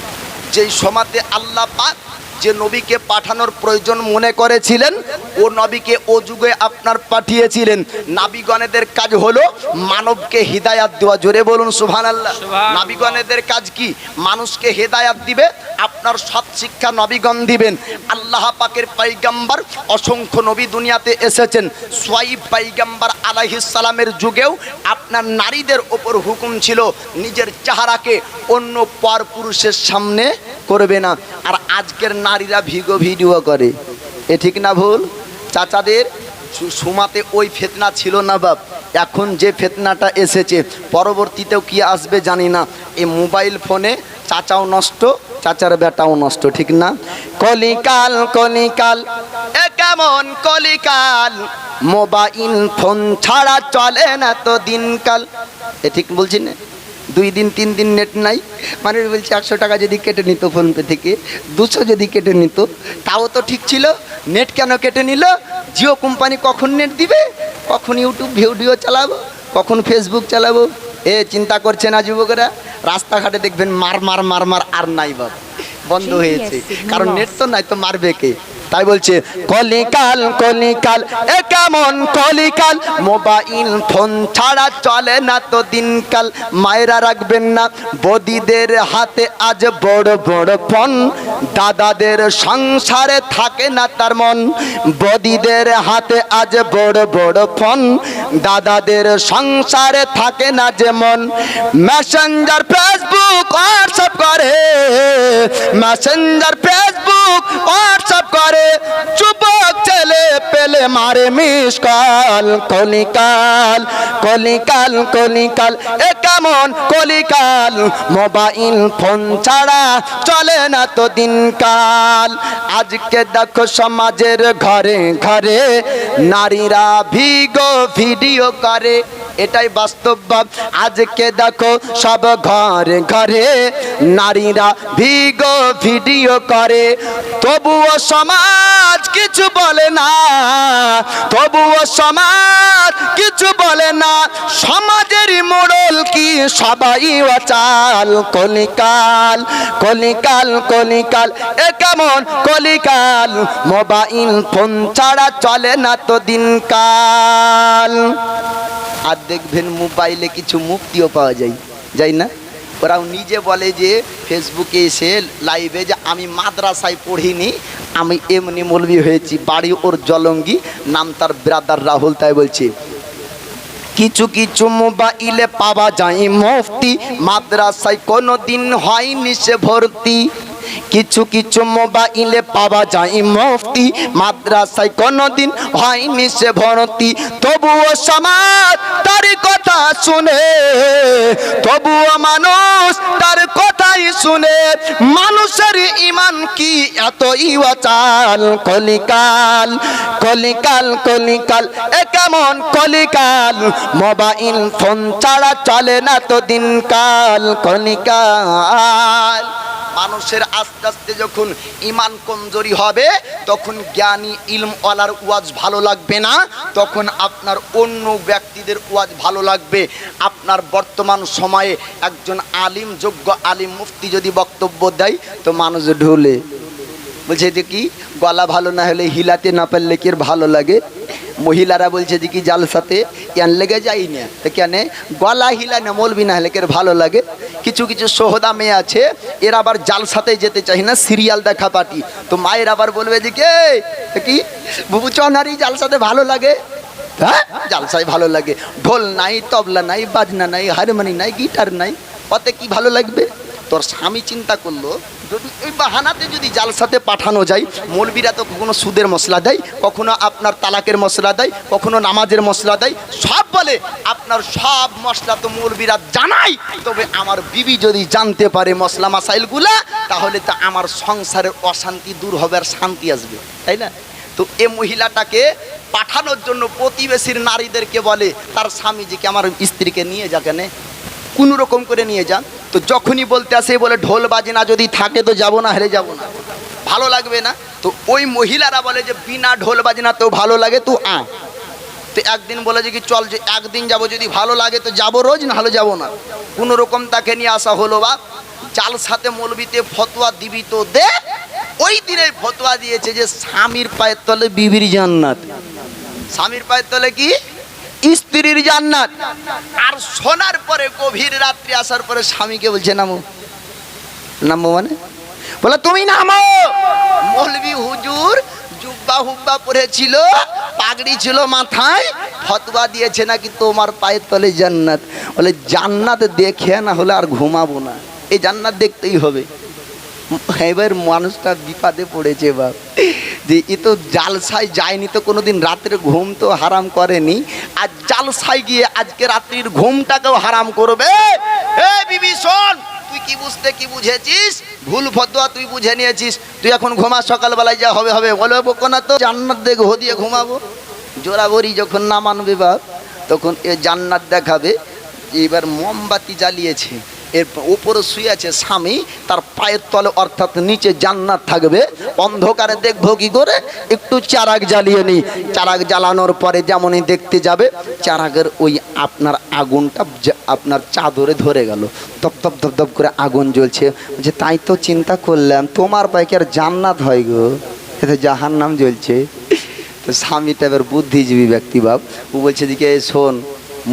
যেই সমাতে আল্লাহ পাক যে নবীকে পাঠানোর প্রয়োজন মনে করেছিলেন, ও নবীকে ও যুগে আপনার পাঠিয়েছিলেন। নাবিগণেদের কাজ হলো মানবকে হিদায়াত দেওয়া। জোরে বলুন সুবহানাল্লাহ। নাবিগণেদের কাজ কি? মানুষকে হিদায়াত দিবে, আপনার সৎ শিক্ষা নবীগণ দিবেন। আল্লাহ পাকের পয়গম্বর অসংখ্য নবী দুনিয়াতে এসেছেন। শুআয়ব পয়গম্বর আলাইহিস সালামের যুগেও আপনার নারীদের ওপর হুকুম ছিল নিজের চেহারাকে অন্য পরপুরুষের সামনে করবে না। আর আজকের নারীরা ভিডিও করে, এ ঠিক না ভুল? চাচাদের সুমাতে ওই ফিতনা ছিল না বাপ। এখন যে ফিতনাটা এসেছে, পরবর্তীতেও কি আসবে জানি না। এই মোবাইল ফোনে চাচাও নষ্ট, চাচার বেটাও নষ্ট, ঠিক না? কলিকাল কলিকাল এ কেমন কলিকাল, মোবাইল ফোন ছাড়া চলে না তো দিনকাল। এ ঠিক বলছি না? 2 দিন 3 দিন নেট নাই, মানে বলছে 100 টাকা যদি কেটে নিত ফোনপে থেকে, 200 যদি কেটে নিত তাও তো ঠিক ছিল। নেট কেন কেটে নিল? জিও কোম্পানি কখন নেট দিবে, কখন ইউটিউব ভিডিও চালাবো, কখন ফেসবুক চালাবো। এ চিন্তা করছে না যুবকেরা? রাস্তাঘাটে দেখবেন মার মার মার মার, আর নাই বাবা, বন্ধ হয়েছে, কারণ নেট তো নাই, তো মারবে কে? তাই বলছে কলিকাল কলিকাল এ কেমন কলিকাল, মোবাইল ফোন ছাড়া চলে না তো দিনকাল। মায়েরা রাখবেন না, বদিদের হাতে আজ বড় বড় ফোন, দাদাদের সংসারে থাকে না তার মন। বদিদের হাতে আজ বড় বড় ফোন, দাদাদের সংসারে থাকে না যেমন। মেসেঞ্জার ফেসবুক হোয়াটসঅ্যাপ করে, মেসেঞ্জার ফেসবুক হোয়াটসঅ্যাপ করে, যুবক ছেলে পেলে মারে মিস কল। কলিকাল কলিকাল কলিকাল এ কেমন কলিকাল, মোবাইল ফোন ছাড়া চলে না তো দিনকাল। আজকে দেখো সমাজের ঘরে ঘরে নারীরা ভিডিও করে, এটাই বাস্তব ভাব। আজকে দেখো সব ঘরে ঘরে নারীরা ভিডিও করে, তবুও সমাজ কিছু বলে না, তবুও সমাজ কিছু বলে না। সমাজের মোড়ল কি সবাই অচাল। কলিকাল কলিকাল কলিকাল এ কেমন কলিকাল, মোবাইল ফোন ছাড়া চলে না তো দিনকাল। আর দেখবেন মোবাইলে কিছু মুক্তিও পাওয়া যায় না? ওরাও নিজে বলে যে ফেসবুকে এসে লাইভে যে আমি মাদ্রাসায় পড়িনি, আমি এমনি মৌলবি হয়েছি, বাড়ি ওর জলঙ্গি, নাম তার ব্রাদার রাহুল। তাই বলছি কিছু কিছু মোবাইলে পাওয়া যায় মুফতি, মাদ্রাসায় কোনো দিন হয়নি সে ভর্তি। কিছু কিছু মোবাইলে পাওয়া যায় মুফতি, মাদ্রাসায় কোনোদিন হয়নি সে ভর্তি। তবুও সমাজ তার কথা শুনে, তবুও মানুষ তার কথাই শুনে। মানুষের ইমান কি এতই অচাল। কলিকাল কলিকাল কলিকাল এ কেমন কলিকাল, মোবাইল ফোন ছাড়া চলে না তো দিনকাল। কলিকাল মানুষের আস্তে আস্তে যখন ইমান কমজোরি হবে তখন জ্ঞানী ইলমওয়ালার ওয়াজ ভালো লাগবে না, তখন আপনার অন্য ব্যক্তিদের ওয়াজ ভালো লাগবে। আপনার বর্তমান সময়ে একজন আলিম, যোগ্য আলিম মুফতি যদি বক্তব্য দেয় তো মানুষ ঢোলে, বলছে যে কি গলা ভালো না হলে হিলাতে না পারলে কি ভালো লাগে। মহিলারা বলছে যে কি জালসাতে ইয়ান লেগে যাই না, তো কেন গলা হিলা না মলবি না হলে কি ভালো লাগে। কিছু কিছু সোহদা মেয়ে আছে এরা আবার জালসাতে যেতে চাই না, সিরিয়াল দেখা পার্টি। তো মায়ের আবার বলবে যে কে কি বুবু চনারি জালসাতে ভালো লাগে, হ্যাঁ জালসায় ভালো লাগে, ঢোল নাই, তবলা নাই, বাজনা নাই, হারমোনি নাই, গিটার নাই, ওতে কি ভালো লাগবে। তোর স্বামী চিন্তা করলো যদি ওই বাহানাতে যদি জালসাতে পাঠানো যায়, মৌলবীরা তো কখনো সুদের মশলা দেয়, কখনো আপনার তালাকের মশলা দেয়, কখনো নামাজের মশলা দেয়, সব বলে আপনার সব মশলা তো মৌলবীরা জানাই। তবে আমার বিবি যদি জানতে পারে মশলা মাসাইলগুলা তাহলে তো আমার সংসারের অশান্তি দূর হবে আর শান্তি আসবে, তাই না? তো এ মহিলাটাকে পাঠানোর জন্য প্রতিবেশীর নারীদেরকে বলে তার স্বামীজিকে আমার স্ত্রীকে নিয়ে যা, কেন কোনো রকম করে নিয়ে যান। তো যখনই বলতে আসে বলে ঢোল বাজনা যদি থাকে তো যাব না, হেরে যাব না, ভালো লাগবে না। তো ওই মহিলারা বলে যে বিনা ঢোল বাজনা তো ভালো লাগে, তো তো একদিন বলে যে কি চল যে একদিন যাব, যদি ভালো লাগে তো যাব রোজ, না হলে যাবো না। কোনো রকম তাকে নিয়ে আসা হলো। বা জালসাতে মৌলবীতে ফতোয়া দিবি তো দে। ওই দিনে ফতোয়া দিয়েছে যে স্বামীর পায়ের তলে বিবির জান্নাত, স্বামীর পায়ের তলে কি স্ত্রীর জান্নাত। আর শোনার পরে গভীর রাত্রি আসার পরে স্বামীকে বলছে নামো, নামো মানে বলে তুমি নামো। মৌলবী হুজুর জুব্বা হুব্বা পরেছিল, পাগড়ি ছিল মাথায়, ফতোয়া দিয়েছে নাকি তোমার পায়ের তলে জান্নাত। বলে জান্নাত দেখে না হলে আর ঘুমাবো না, এই জান্নাত দেখতেই হবে। এবার মানুষটা বিপদে পড়েছে বাপ, যে এ তো জালসায় যায়নি তো কোনোদিন রাত্রে ঘুম তো হারাম করেনি, আর জালসায় গিয়ে আজকে রাত্রির ঘুমটাকেও হারাম করবে। এ বিবি শোন, তুই কি বুঝতে কি বুঝেছিস, ভুল ফতোয়া তুই বুঝে নিয়েছিস, তুই এখন ঘুমা, সকালবেলায় যা হবে হবে। বলবো না তো জান্নাত দেখে হো দিয়ে ঘুমাবো। জোরাবরি যখন না মানবে বাপ তখন এ জান্নাত দেখাবে। এবার মোমবাতি জ্বালিয়েছে, এর উপরে শুয়ে আছে স্বামী, তার পায়ের তলে অর্থাৎ নিচে জান্নাত থাকবে। অন্ধকারে দেখবো কি করে, একটু চারাক জ্বালিয়ে নিই। চারাক জ্বালানোর পরে যেমনই দেখতে যাবে চারাকের ওই আপনার আগুনটা আপনার চাদরে ধরে গেল, দপ দপ দপ দপ করে আগুন জ্বলছে। যে তাই তো চিন্তা করলাম তোমার পায়ে কি আর জান্নাত হয় গো, এতে জাহান্নাম জ্বলছে। তো স্বামীটা এবার বুদ্ধিজীবী ব্যক্তি বাপ, ও বলছে দিকে শোন,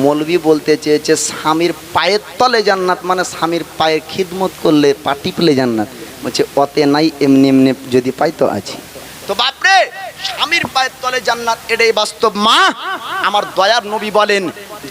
মৌলবী বলতে চেয়েছে স্বামীর পায়ের তলে জান্নাত, মানে স্বামীর পায়ের খিদমত করলে পা টিপলে জান্নাত। বলছে অতে নাই, এমনি এমনি যদি পাই তো আছি। তো বাপরে স্বামীর পায়ের তলে জান্নাত, এটাই বাস্তব। মা আমার দয়ার নবী বলেন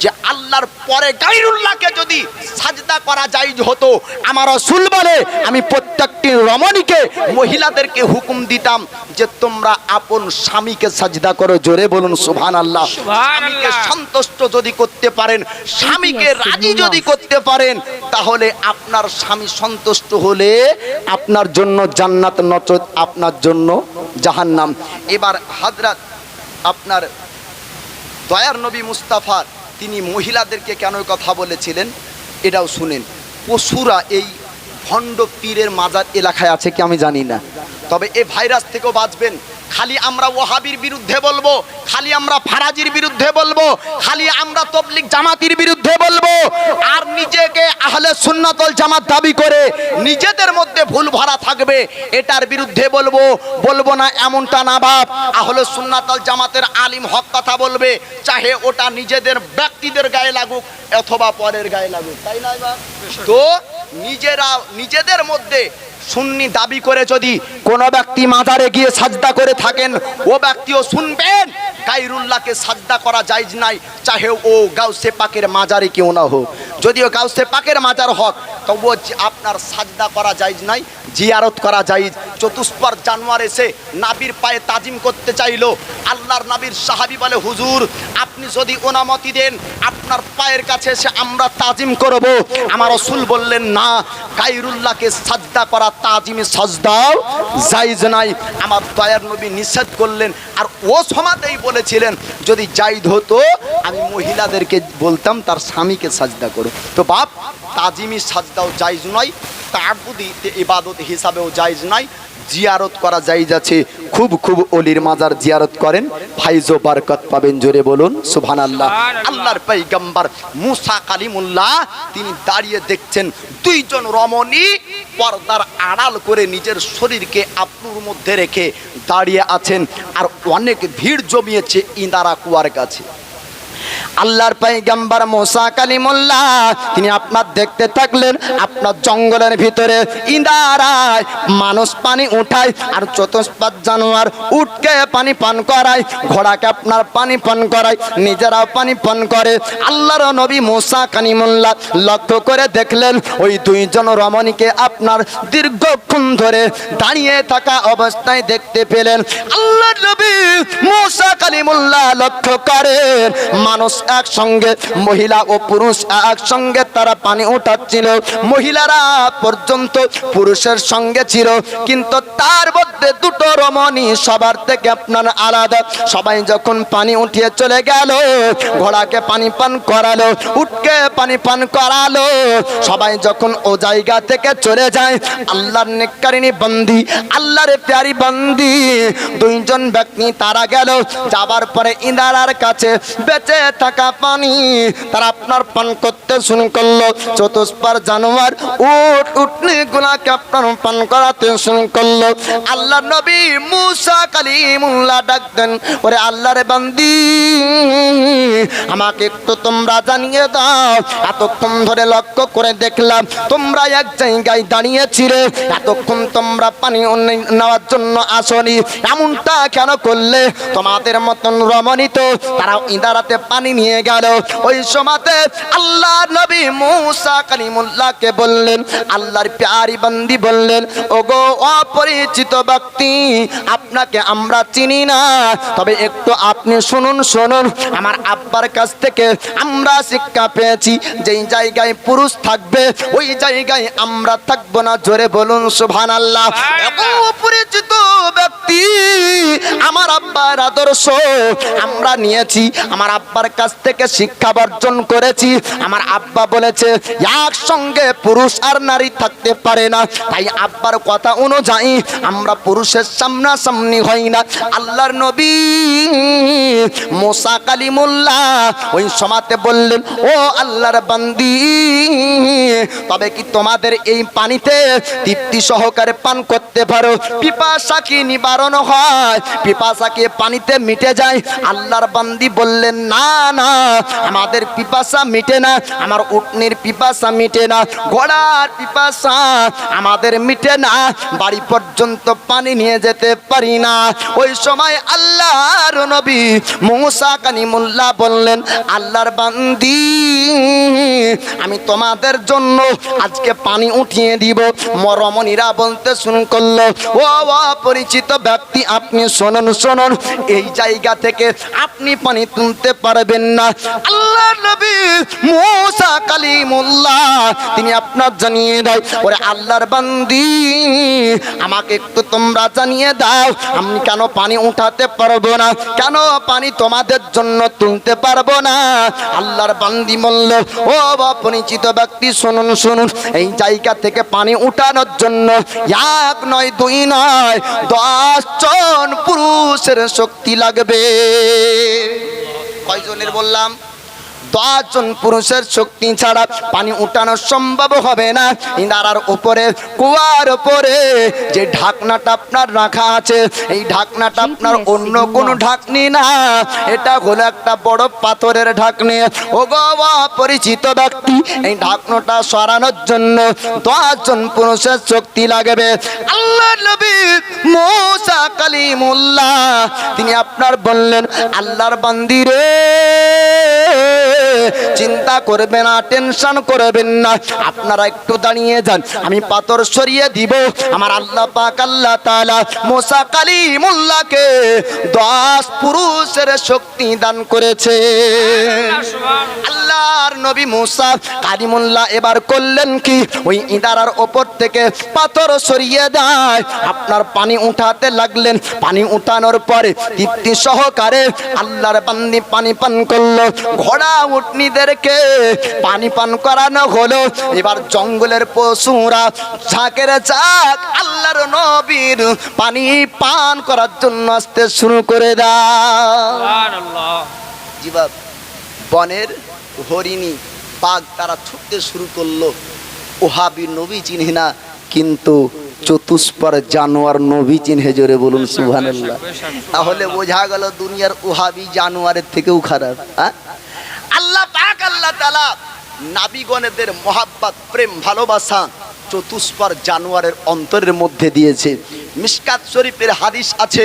যে আল্লাহর পরে গায়রুল্লাহকে যদি সাজদা করা জায়েজ হতো, আমার রাসূল বলে আমি প্রত্যেকটি রমণীকে মহিলাদেরকে হুকুম দিতাম যে তোমরা আপন স্বামীকে সাজদা করো। জোরে বলুন সুবহানাল্লাহ। স্বামীকে সন্তুষ্ট যদি করতে পারেন, স্বামীকে রাজি যদি করতে পারেন, তাহলে আপনার স্বামী সন্তুষ্ট হলে আপনার জন্য জান্নাত, নচেত আপনার জন্য জাহান্নাম। এবার হযরত আপনার দয়ার নবী মুস্তাফা তিনি মহিলাদেরকে কেন কথা বলেছিলেন এটাও শুনেন। পশুরা এই ভণ্ড পীরের মাজার এলাকায় আছে কি আমি জানি না, তবে এই ভাইরাস থেকেও বাঁচবেন। খালি আমরা ওয়াহাবির বিরুদ্ধে বলবো, খালি আমরা ফারাজির বিরুদ্ধে বলবো, খালি আমরা তবলিগ জামাতির বিরুদ্ধে বলবো, আর নিজেকে আহলে সুন্নাত ওয়াল জামাত দাবি করে নিজেদের মধ্যে ভুল ভরা থাকবে এটার বিরুদ্ধে বলবো। বলবো না এমনটা না বাপ, আহলে সুন্নাত ওয়াল জামাতের আলিম হক কথা বলবে, চাহে ওটা নিজেদের ব্যক্তিদের গায়ে লাগুক অথবা পরের গায়ে লাগুক, তাই নয় বাপ? তো নিজেরা নিজেদের মধ্যে সুন্নি দাবি করে যদি কোনো ব্যক্তি মাজারে গিয়ে সাজদা করে থাকেন, ও ব্যক্তিও শুনবেন গায়রুল্লাহকে সাজদা করা জায়েজ নাই, চাহে ও গাউসে পাকের মাজারে কেউ না হোক। যদিও গাউসে পাকের মাজার হক, তবুও আপনার সাজদা করা জায়েজ নাই, জিয়ারত করা জায়েজ। চতুষ্পর জানোয়ার এসে নাবির পায়ে তাজিম করতে চাইলো, আল্লাহর নবীর সাহাবী বলে হুজুর আপনি যদি অনুমতি দেন আপনার পায়ের কাছে এসে আমরা তাজিম করব। আমার রাসূল বললেন না, গায়রুল্লাহকে সাজদা করা তাজিমে সাজদাও জায়েজ নাই। আমার দয়ার নবী নিষেধ করলেন, আর ও সমাতেই বলেছিলেন যদি জায়েজ হতো আমি মহিলাদেরকে বলতাম তার স্বামীকে সাজদা করো। তো বাপ তাজিমি সাজদাও জায়েজ নয়, তাআবুদি ইবাদত হিসাবেও জায়েজ নাই, জিয়ারত করা জায়েজ আছে। খুব খুব ওলির মাজার জিয়ারত করেন, ফাইজ ও বরকত পাবেন। জোরে বলুন সুবহানাল্লাহ। আল্লাহর পয়গম্বর মুসা কালিমুল্লাহ তিনি দাঁড়িয়ে দেখছেন দুইজন রমণী পর্দার আড়াল করে নিজের শরীরকে আপনার মধ্যে রেখে দাঁড়িয়ে আছেন, আর অনেক ভিড় জমিয়েছে ইন্দারা কুয়ার কাছে। আল্লাহর পয়গম্বর মুসা কালিমুল্লাহ তিনি আপনার দেখতে থাকলেন, আপনার জঙ্গলের ভিতরে ইন্দারায় মানুষ পানি উঠায়, আর চতুষ্পাদ জানোয়ার উটকে পানি পান করায়, ঘোড়াকে আপনার পানি পান করায়, নিজেরাও পানি পান করে। আল্লাহর নবী মুসা কালিমুল্লাহ লক্ষ্য করে দেখলেন ওই দুইজন রমণীকে আপনার দীর্ঘক্ষণ ধরে দাঁড়িয়ে থাকা অবস্থায় দেখতে পেলেন। আল্লাহর নবী মুসা কালিমুল্লাহ লক্ষ্য করেন মানুষ একসঙ্গে, মহিলা ও পুরুষ একসঙ্গে তারা পানি উঠাচ্ছিল। মহিলারা পর্যন্ত পুরুষের সঙ্গে ছিল, কিন্তু তার মধ্যে দুটো রমণী সবার থেকে আপনার আলাদা। সবাই যখন পানি উঠিয়ে চলে গেল, ঘোড়াকে পানি পান করালো, উটকে পানি পান করালো, সবাই যখন ও জায়গা থেকে চলে যায়, আল্লাহর নেককারিনী বান্দি, আল্লাহর প্যারি বান্দি দুইজন ব্যক্তি তারা গেল। যাবার পরে ইন্দারার কাছে বেঁচে থাকা পানি তারা আপনার পান করতে শুরু করলো। চতুষ্পাদ জানোয়ার উট উটনি গুলাকে আপনার পান করাতে শুরু করলো। আল্লাহ নবী মুসা কালিমুল্লাহ ডাক দেন, ওরে আল্লাহর বান্দি আমাকে একটু তোমরা জানিয়ে দাও, এতক্ষণ ধরে লক্ষ্য করে দেখলাম তোমরা এক জায়গায় দাঁড়িয়েছিলে, এতক্ষণ তোমরা পানি নেওয়ার জন্য আসনি, এমনটা কেন করলে? তোমাদের মতন রমণী তো তারা ইন্দারাতে পানি নিয়ে গেল। ওই সময়তে আল্লাহ নবী মুসা কালিমুল্লাহকে বললেন, আল্লাহর প্যারি বান্দি বললেন, ওগো অপরিচিত ব্যক্তি, আপনাকে আমরা চিনি না, তবে একটু আপনি শুনুন শুনুন, আমার আব্বার কাছ থেকে আমরা শিক্ষা পেয়েছি যেই জায়গায় পুরুষ থাকবে ওই জায়গায় আমরা থাকবো না। জোরে বলুন সুবহানাল্লাহ। অপরিচিত ব্যক্তি, আমার আব্বার আদর্শ আমরা নিয়েছি, আমার আব্বার কাছ থেকে শিক্ষা বর্জন করেছি। আমার আব্বা বলেছে একসঙ্গে পুরুষ আর নারী থাকতে পারে না, তাই আব্বার কথা অনুযায়ী আমরা পুরুষের সামনাসামনি হই না। আল্লাহর নবী মুসা কালিমুল্লাহ ওই সময়তে বললেন, ও আল্লাহর বান্দি, তবে কি তোমাদের এই পানিতে তৃপ্তি সহকারে পান করতে পারো? পিপাসা কি নিবারণ হয়? পিপাসা কি পানিতে মিটে যায়? আল্লাহর বান্দি বললেন, না না, আমাদের পিপাসা মিটে না, আমার উটনির পিপাসা মিটে না, ঘোড়ার পিপাসা আমাদের মিটে না, বাড়ি পর্যন্ত পানি নিয়ে যেতে পারি না। ওই সময় আল্লাহর নবী মুসা কালিমুল্লাহ বললেন, আল্লাহর বান্দি আমি তোমাদের জন্য আজকে পানি উঠিয়ে দিব। রমণীরা বলতে শুরু করলো, ও অপরিচিত ব্যক্তি, আপনি শুনুন শুনুন, এই জায়গা থেকে আপনি পানি তুলতে পারবেন না। আল্লাহ নবী মুসা কালিমুল্লাহ তিনি আপনার জানিয়ে দেয়, ওরে আল্লাহর বান্দি আমাকে একটু তোমরা জানিয়ে দাও, আমি কেন পানি উঠাতে পারবো না, কেন পানি তোমাদের জন্য তুলতে পারবো না? আল্লাহর বান্দি বলল, ও অপরিচিত ব্যক্তি শুনুন শুনুন, এই জায়গা থেকে পানি উঠানোর জন্য এক নয় দুই নয় 10 জন পুরুষের শক্তি লাগবে। কয়জনের বললাম? 10 জন পুরুষের শক্তি ছাড়া পানি উঠানো সম্ভব হবে না। ইনারার উপরে, কুয়ার উপরে যে ঢাকনাটা আপনার রাখা আছে, এই ঢাকনাটা আপনার অন্য কোনো ঢাকনি না, এটা হলো একটা বড় পাথরের ঢাকনি। ও গো পরিচিত ব্যক্তি, এই ঢাকনাটা সরানোর জন্য 10 জন পুরুষের শক্তি লাগবে। আল্লাহ নবী মুসা কালিমুল্লাহ তিনি আপনার বললেন, আল্লাহর বান্দি রে, চিন্তা করবেন না, টেনশন করবেন না, আপনারা একটু দাঁড়িয়ে যান, আমি পাথর সরিয়ে দিব। আমার আল্লাহ পাক আল্লাহ তাআলা মুসা কালিমুল্লাহকে 10 পুরুষের শক্তি দান করেছে। আল্লাহর নবী মুসা কালিমুল্লাহ এবার করলেন কি, ওই ইদারার ওপর থেকে পাথর সরিয়ে দেয়, আপনার পানি উঠাতে লাগলেন। পানি উঠানোর পরে তৃপ্তি সহকারে আল্লাহর বান্দি পানি পান করলো। ঘোড়া উট উটনিদেরকে পানি পান করানো হলো। এবার জঙ্গলের পশুরা ঝাঁকের ঝাঁক আল্লাহর নবীর পানি পান করার জন্য আসতে শুরু করে দেয়। জিবাব বনের হরিণী বাঘ তারা ছুটতে শুরু করলো। ওহাবি নবী চিনে না, কিন্তু চতুষ্পর জানোয়ার নবী চিনে। জোরে বলুন সুবহানাল্লাহ। তাহলে বোঝা গেল দুনিয়ার ওহাবি জানোয়ারের থেকেও খারাপ। আল্লাহ পাক আল্লাহ তাআলা নাবিগণেদের মহাব্বত, প্রেম, ভালোবাসা চতুষ্পর জানোয়ারের অন্তরের মধ্যে দিয়েছে। মিশকাত শরীফের হাদিস আছে,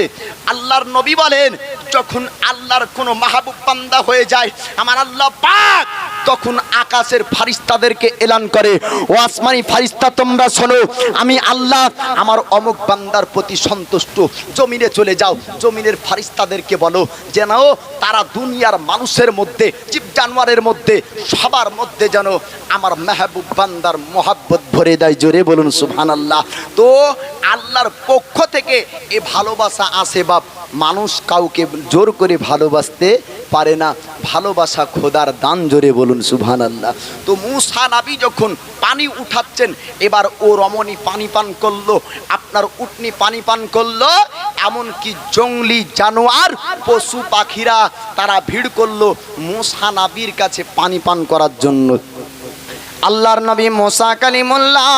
আল্লাহর নবী বলেন, যখন আল্লাহর কোনো মাহবুব বান্দা হয়ে যায় আমার আল্লাহ পাক তখন আকাশের ফারিস্তাদেরকে এলান করে, ও আসমানি ফারিস্তা তোমরা শোনো, আমি আল্লাহ আমার অমুক বান্দার প্রতি সন্তুষ্ট, জমিনে চলে যাও, জমিনের ফারিস্তাদেরকে বলো যেন তারা দুনিয়ার মানুষের মধ্যে, জীব জানোয়ারের মধ্যে, সবার মধ্যে যেন আমার মেহবুব বান্দার মোহাব্বত ভরে দেয়। জোরে বলুন সুবহানাল্লাহ। তো আল্লাহর পক্ষ থেকে এ ভালোবাসা আসে বাপ। মানুষ কাউকে জোর করে ভালোবাসতে পারে না, ভালোবাসা খোদার দান। জোরে বলুন সুবহানাল্লাহ। তো মূসা নবী যখন পানি উঠাচ্ছেন, এবার ও রমণী পানি পান করলো, আপনার উটনি পানি পান করলো, এমনকি জঙ্গলি জানোয়ার পশু পাখিরা তারা ভিড় করলো মূসা নবীর কাছে পানি পান করার জন্য। আল্লাহর নবী মুসা কালিমুল্লাহ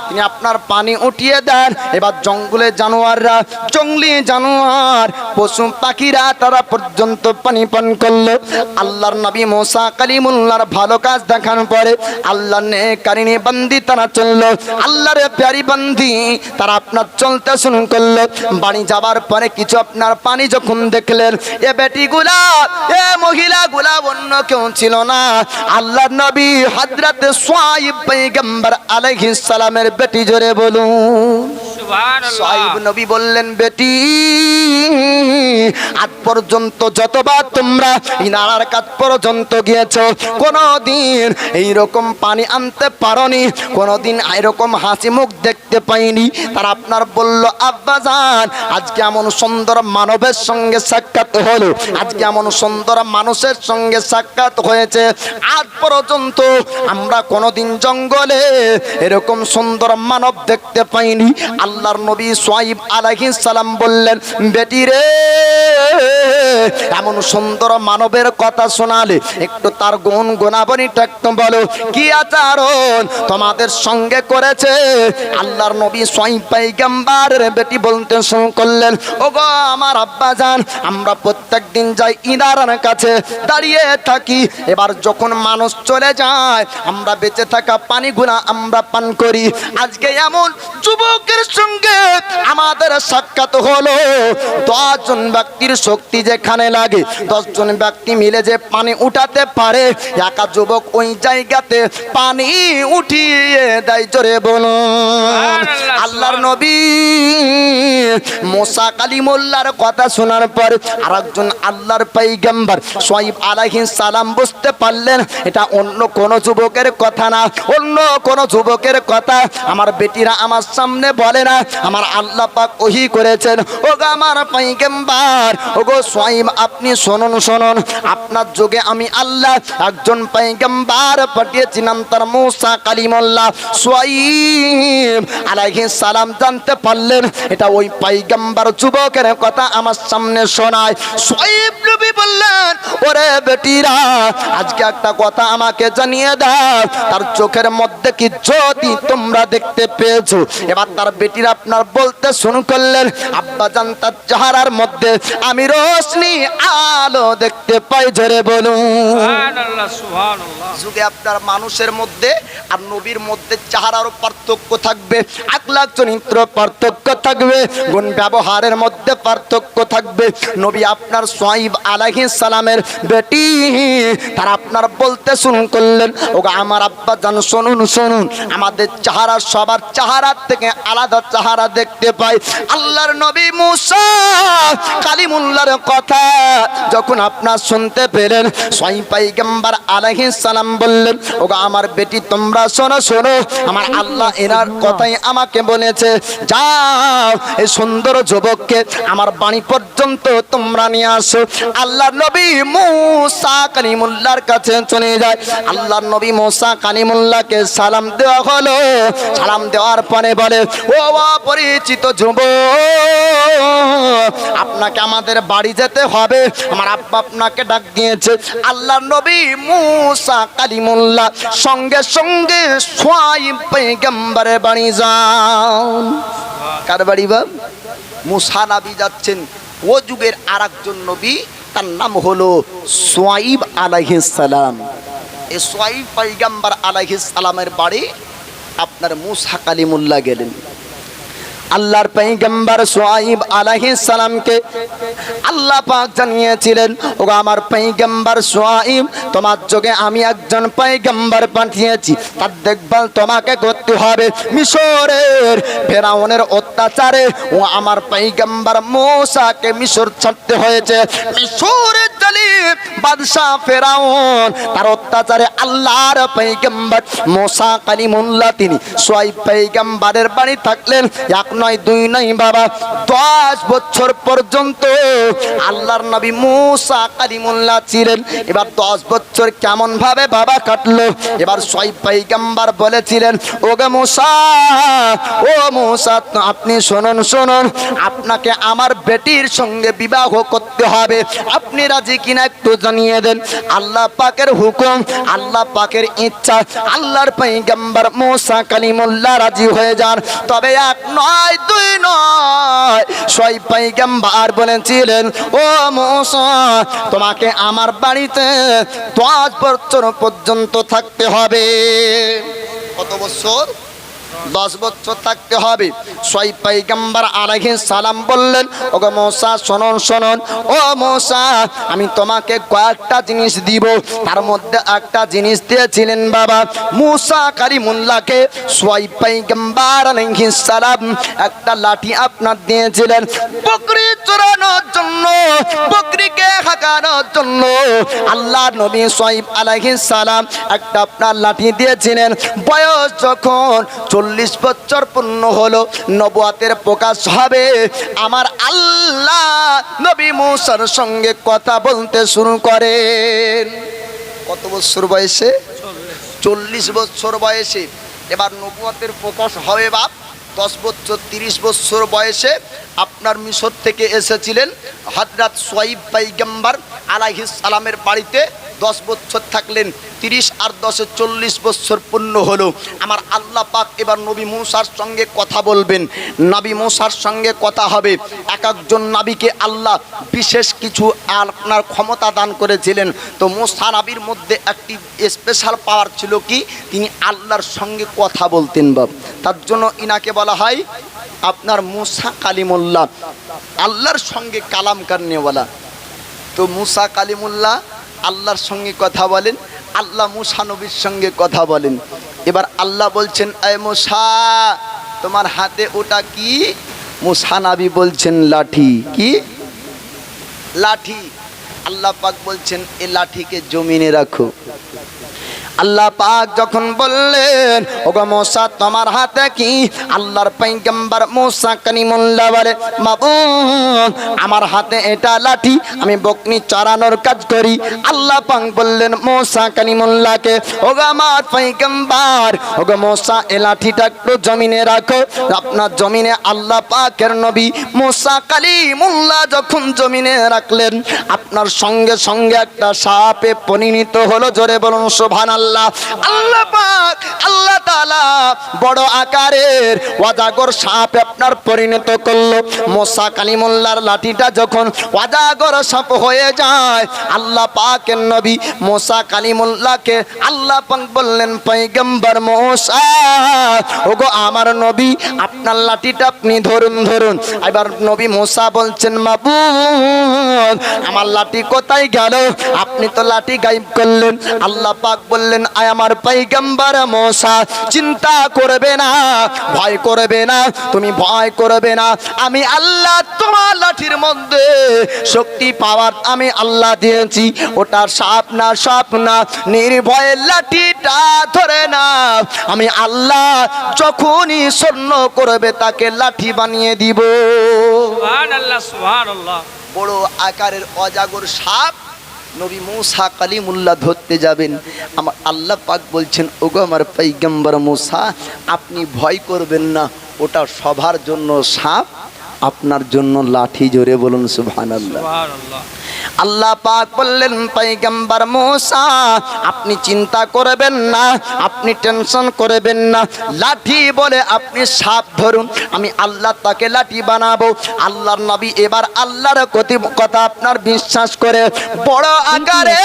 তিনি আপনার পানি উঠিয়ে দেন। এবার জঙ্গলের জানোয়াররা, জঙ্গলি জানোয়ার পশু পাখিরা তারা পর্যন্ত পানি পান করলো। আল্লাহর নবী মুসা কালিমুল্লাহর ভালো কাজ দেখানোর পরে আল্লাহর নেকারিনী বান্দি তারা চললো, আল্লাহর প্যারি বান্দি তারা আপনার চলতে শুরু করলো। বাড়ি যাবার পরে কিছু আপনার পানি যখন দেখলেন, এ বেটিগুলা, এ মহিলাগুলা অন্য কেউ ছিল না, আল্লাহর নবী হযরতে সোয়াইব পয়গম্বর আলাইহিস সালামের বেটি। জোরে বলুন সুবহানাল্লাহ। সোয়াইব নবী বললেন, বেটি আজ পর্যন্ত যতবার তোমরা ইনারার কাছ পর্যন্ত গিয়েছো কোনদিন এইরকম পানি আনতে পারোনি, কোনদিন এরকম হাসি মুখ দেখতে পাইনি। তারা আপনার বলল, আব্বাজান আজকে এমন সুন্দর মানবের সঙ্গে সাক্ষাৎ হলো, আজকে এমন সুন্দর মানুষের সঙ্গে সাক্ষাৎ হয়েছে, আজ পর্যন্ত আমরা কোনদিন জঙ্গলে এরকম সুন্দর মানব দেখতে পাইনি। আল্লাহর নবী সোয়াইব আলাইহিস সালাম বললেন, বেটি রে এমন সুন্দর মানবের কথা শোনালে একটু তার গুণ গুণাবলীটা একটু বলো, কি আচরণ তোমাদের সঙ্গে করেছে। আল্লাহর নবী সোয়াইব পয়গম্বরের বেটি বলতে শুরু করলেন, ওগো আমার আব্বাজান, আমরা প্রত্যেকদিন যাই ইনারার কাছে দাঁড়িয়ে থাকি, এবার যখন মানুষ চলে যায় আমরা বেঁচে থাকা পানিগুলা আমরা পান করি। আজকে এমন যুবকের সঙ্গে আমাদের সাক্ষাৎ হলো, 10 জন ব্যক্তির শক্তি যেখানে লাগে, 10 জন ব্যক্তি মিলে যে পানি উঠাতে পারে, একা যুবক ওই জায়গাতে পানি উঠিয়ে দেয়। জোরে বলুন আল্লাহর নবী মুসা কালিমুল্লাহর কথা শোনার পর আরেকজন আল্লাহর পয়গম্বর সোয়াইব আলাইহিস সালাম বুঝতে পারলেন এটা অন্য কোন যুবকের কথা না, অন্য কোন যুবকের কথা আমার বেটিরা আমার সামনে বলে না, আমার আল্লাহ পাক ওহী করেছেন। ওগো আমার পয়গম্বর, ওগো সোয়াইব আপনি শুনুন শুনুন, আপনার যুগে আমি আল্লাহ একজন পয়গম্বর পাঠিয়েছিলাম, তার মুসা কালিমুল্লাহ সোয়াইব আলাইহিস সালাম জানতে পারলেন এটা ওই পয়গম্বর যুবকের কথা আমার সামনে শোনায়। সোয়াইব নবী বললেন, ওরে বেটিরা আজকে একটা কথা আমাকে জানিয়ে দাও, তার চোখের মধ্যে কি জ্যোতি তোমরা দেখতে পেয়েছো। এবার তার বেটিরা আপনার বলতে শুরু করলেন, আব্বাজান তার চেহারার মধ্যে আমি রোশনি আলো দেখতে পাই। জোরে বলুন সুবহানাল্লাহ সুবহানাল্লাহ। যুগে আপনার মানুষের মধ্যে আর নবীর মধ্যে চেহারার পার্থক্য থাকবে, আখলাক চরিত্র পার্থক্য থাকবে, গুণ ব্যবহারের মধ্যে পার্থক্য থাকবে। নবী আপনার সোয়াইব আলাইহিস সালামের বেটি তারা আপনার বলতে শুরু করলেন, ওগো আমার আব্বাজান শুনুন শুনুন, আমাদের চেহারা সবার চেহারার থেকে আলাদা চেহারা দেখতে পাই। আল্লাহর নবী মুসা কালিমুল্লাহর কথা যখন যখন আপনার শুনতে পেলেন, সোয়াইব পয়গম্বর আলাইহিস সালাম বললেন, ওগো আমার বেটি তোমরা শোনো শোনো, আমার আল্লাহ এনার কথাই আমাকে বলেছে, যাও এই সুন্দর যুবককে আমার বাড়ি পর্যন্ত তোমরা নিয়ে আসো। আল্লাহর নবী মুসা কালিমুল্লাহর কাছে চলে যায়। আল্লাহর নবী মুসা কালিমুল্লাহকে সালাম দেওয়া হলো। সালাম দেওয়ার পরে বলে, ও অপরিচিত যুবক, আপনাকে আমাদের বাড়ি যেতে হবে, আমার আব্বা আপনাকে ডাক দিয়েছে। আল্লাহর নবী মুসা কালিমুল্লাহ সঙ্গে সঙ্গে সোয়াইব পয়গম্বরের বাড়ি যান। কার বাড়ি বাপ? মুসা নবী যাচ্ছেন। ও যুগের আরেকজন নবী, তার নাম হলো সোয়াইব আলাইহিস সালাম। এই সোয়াইব পয়গম্বর আলাইহিস সালামের বাড়ি আপনার মুসা কালিমুল্লাহ গেলেন। আল্লাহর পয়গম্বর সোয়াইব আলাইহিস সালামকে আল্লাহ পাক জানিয়েছিলেন, ওগো আমার পয়গম্বর সোয়াইব, তোমার যোগে আমি একজন পয়গম্বর পাঠিয়েছি, তার দেখভাল তোমাকে করতে হবে। মিশরের ফেরাউনের অত্যাচারে ও আমার পয়গম্বর মুসাকে মিশর ছাড়তে হয়েছে। মিশরের জালিম বাদশা ফেরাউন, তার অত্যাচারে আল্লাহর পয়গম্বর মুসা কালিমুল্লাহ তিনি সোয়াইব পয়গম্বরের বাড়ি থাকলেন। এক নয় দুই নয় বাবা, 10 বছর পর্যন্ত আল্লাহর নবী মুসা কালিমুল্লাহ ছিলেন। এবার 10 বছর কেমন ভাবে বাবা কাটলো। এবার সোয়াইব পয়গম্বর বলেছিলেন, ওগো মুসা, ও মুসা, আপনি শুনুন শুনুন, আপনাকে আমার বেটির সঙ্গে বিবাহ করতে হবে, আপনি রাজি কিনা একটু জানিয়ে দেন। আল্লাহ পাকের হুকুম, আল্লাহ পাকের ইচ্ছা, আল্লাহর পয়গম্বর মুসা কালিমুল্লাহ রাজি হয়ে যান। তবে এক নয় দুই নয়, সোয়াইব পয়গম্বর বলেছিলেন, ও মুসা, তোমাকে আমার বাড়িতে 10 বছর পর্যন্ত থাকতে হবে। কত বছর? 10 বছর থাকতে হবে। সোয়াইব পয়গম্বর আলাইহিস সালাম বললেন, ওগো মুসা শুনুন শুনুন, ও মুসা, আমি তোমাকে কয়েকটা জিনিস দিব। তার মধ্যে একটা জিনিস দিয়েছিলেন বাবা মুসা কালিমুল্লাহকে সোয়াইব পয়গম্বর আলাইহিস সালাম একটা লাঠি আপনার দিয়েছিলেন বকরি চড়ানোর জন্য, বকরিকে হাঁকানোর জন্য। আল্লাহর নবী সোয়াইব আলাইহিস সালাম একটা আপনার লাঠি দিয়েছিলেন। বয়স যখন 40 বছর পূর্ণ হলো, নবুয়াতের প্রকাশ হবে, আমার আল্লাহ নবী মুসার সঙ্গে কথা বলতে শুরু করেন। কত বছর বয়সে? 40 বছর বয়সে। এবার নবুয়াতের প্রকাশ হবে বাপ 10 বছর 30 বছর বয়সে আপনার মিশর থেকে এসেছিলেন হযরত সোয়াইব পয়গম্বর আলাইহিস সালামের বাড়িতে 10 বছর থাকলেন। 30 আর 10 40 বছর পূর্ণ হলো। আমার আল্লাহ পাক এবার নবী মুসার সঙ্গে কথা বলবেন। নবী মুসার সঙ্গে কথা হবে। এক একজন নবীকে আল্লাহ বিশেষ কিছু আপনার ক্ষমতা দান করেছিলেন। তো মুসা নবীর মধ্যে একটি স্পেশাল পাওয়ার ছিল কি, তিনি আল্লাহর সঙ্গে কথা বলতেন বাপ। তার জন্য ইনাকে বলা হয় আপনার মুসা কালিমুল্লাহ, আল্লাহর সঙ্গে কালাম করনেওয়ালা। তো মুসা কালিমুল্লাহ আল্লাহর সঙ্গে কথা বলেন, আল্লাহ মুসা নবীর সঙ্গে কথা বলেন। এবার আল্লাহ বলছেন, এ মুসা, তোমার হাতে ওটা কি? মুসা নবী বলছেন, লাঠি। কি লাঠি? আল্লাহ পাক বলছেন, এ লাঠিকে জমিনে রাখো। আল্লাহ পাক যখন বললেন, ওগো মুসা, তোমার হাতে কি? আল্লাহর পয়গম্বর মুসা কালিমুল্লাহ বলে, মাবুদ, আমার হাতে এটা লাঠি, আমি বকনি চড়ানোর কাজ করি। আল্লাহ পাক বললেন মুসা কালিমুল্লাহকে, ওগো আমার পয়গম্বর, ওগো মুসা, এই লাঠিটা একটু জমিনে রাখো। আপনার জমিনে আল্লাহ পাকের নবী মুসা কালিমুল্লাহ যখন জমিনে রাখলেন, আপনার সঙ্গে সঙ্গে একটা সাপে পরিণত হলো। জোরে বলুন সুবহানাল্লাহ। আল্লাহ পাক, আল্লাহ তাআলা বড় আকারের অজাগর সাপ আপনার পরিণত করলো। মুসা কালিমুল্লাহর লাঠিটা যখন অজাগর সাপ হয়ে যায়, আল্লাহ পাকের নবী মুসা কালিমুল্লাহকে আল্লাহ পাক বললেন, পয়গম্বর মুসা, ওগো আমার নবী, আপনার লাঠিটা আপনি ধরুন ধরুন। এবার নবী মুসা বলছেন, মাবুদ, আমার লাঠি কোথায় গেল? আপনি তো লাঠি গায়েব করলেন। আল্লাহ পাক বললেন, বললেন, আয় আমার পয়গম্বর মূসা, চিন্তা করবে না, ভয় করবে না, তুমি ভয় করবে না, আমি আল্লাহ তোমার লাঠির মধ্যে শক্তি পাওয়ার আমি আল্লাহ দিয়েছি। ওটা সাপ না, সাপ না, নির্ভয়ে লাঠিটা ধরে না, আমি আল্লাহ যখনই স্বর্ণ করবে তাকে লাঠি বানিয়ে দিব। সুবহানাল্লাহ সুবহানাল্লাহ। বড় আকারের অজাগর সাপ নবী মূসা কালিমুল্লাহ ধরতে যাবেন, আমার আল্লাহ পাক বলছেন, ওগো আমার পয়গম্বর মূসা, আপনি ভয় করবেন না, ওটা সবার জন্য সাপ, আপনার জন্য লাঠি। জোরে বলুন সুবহানাল্লাহ। সুবহানাল্লাহ। আল্লাহ পাক বললেন, পয়গম্বর মূসা আপনি চিন্তা করবেন না, আপনি টেনশন করবেন না, লাঠি বলে আপনি সাপ ধরুন, আমি আল্লাহ তাকে লাঠি বানাবো। আল্লাহর নবী এবার আল্লাহর কথা আপনার বিশ্বাস করে বড় আকারে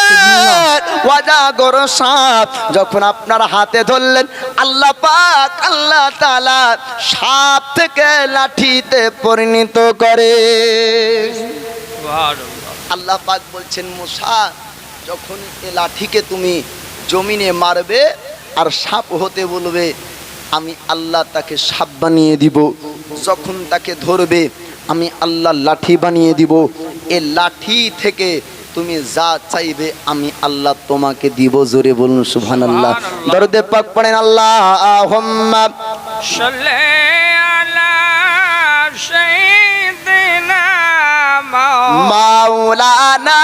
অজাগর সাপ যখন আপনার হাতে ধরলেন, আল্লাহ পাক আল্লাহ তাআলা সাপ থেকে লাঠিতে পরিণত করে। সুবহানাল্লাহ। আল্লাহ পাক বলছেন, মূসা যখন এ লাঠিকে তুমি জমিনে মারবে আর সাপ হতে বলবে, আমি আল্লাহ তাকে সাপ বানিয়ে দিব। যখন তাকে ধরবে আমি আল্লাহ লাঠি বানিয়ে দিব। এ লাঠি থেকে তুমি যা চাইবে আমি আল্লাহ তোমাকে দিব। জোরে বলুন সুবহানাল্লাহ। সুবহানাল্লাহ। দরুদে পাক পড়েন, আল্লাহুম্মা সাল্লি আলা সাইয়্যিদিনা মাওলানা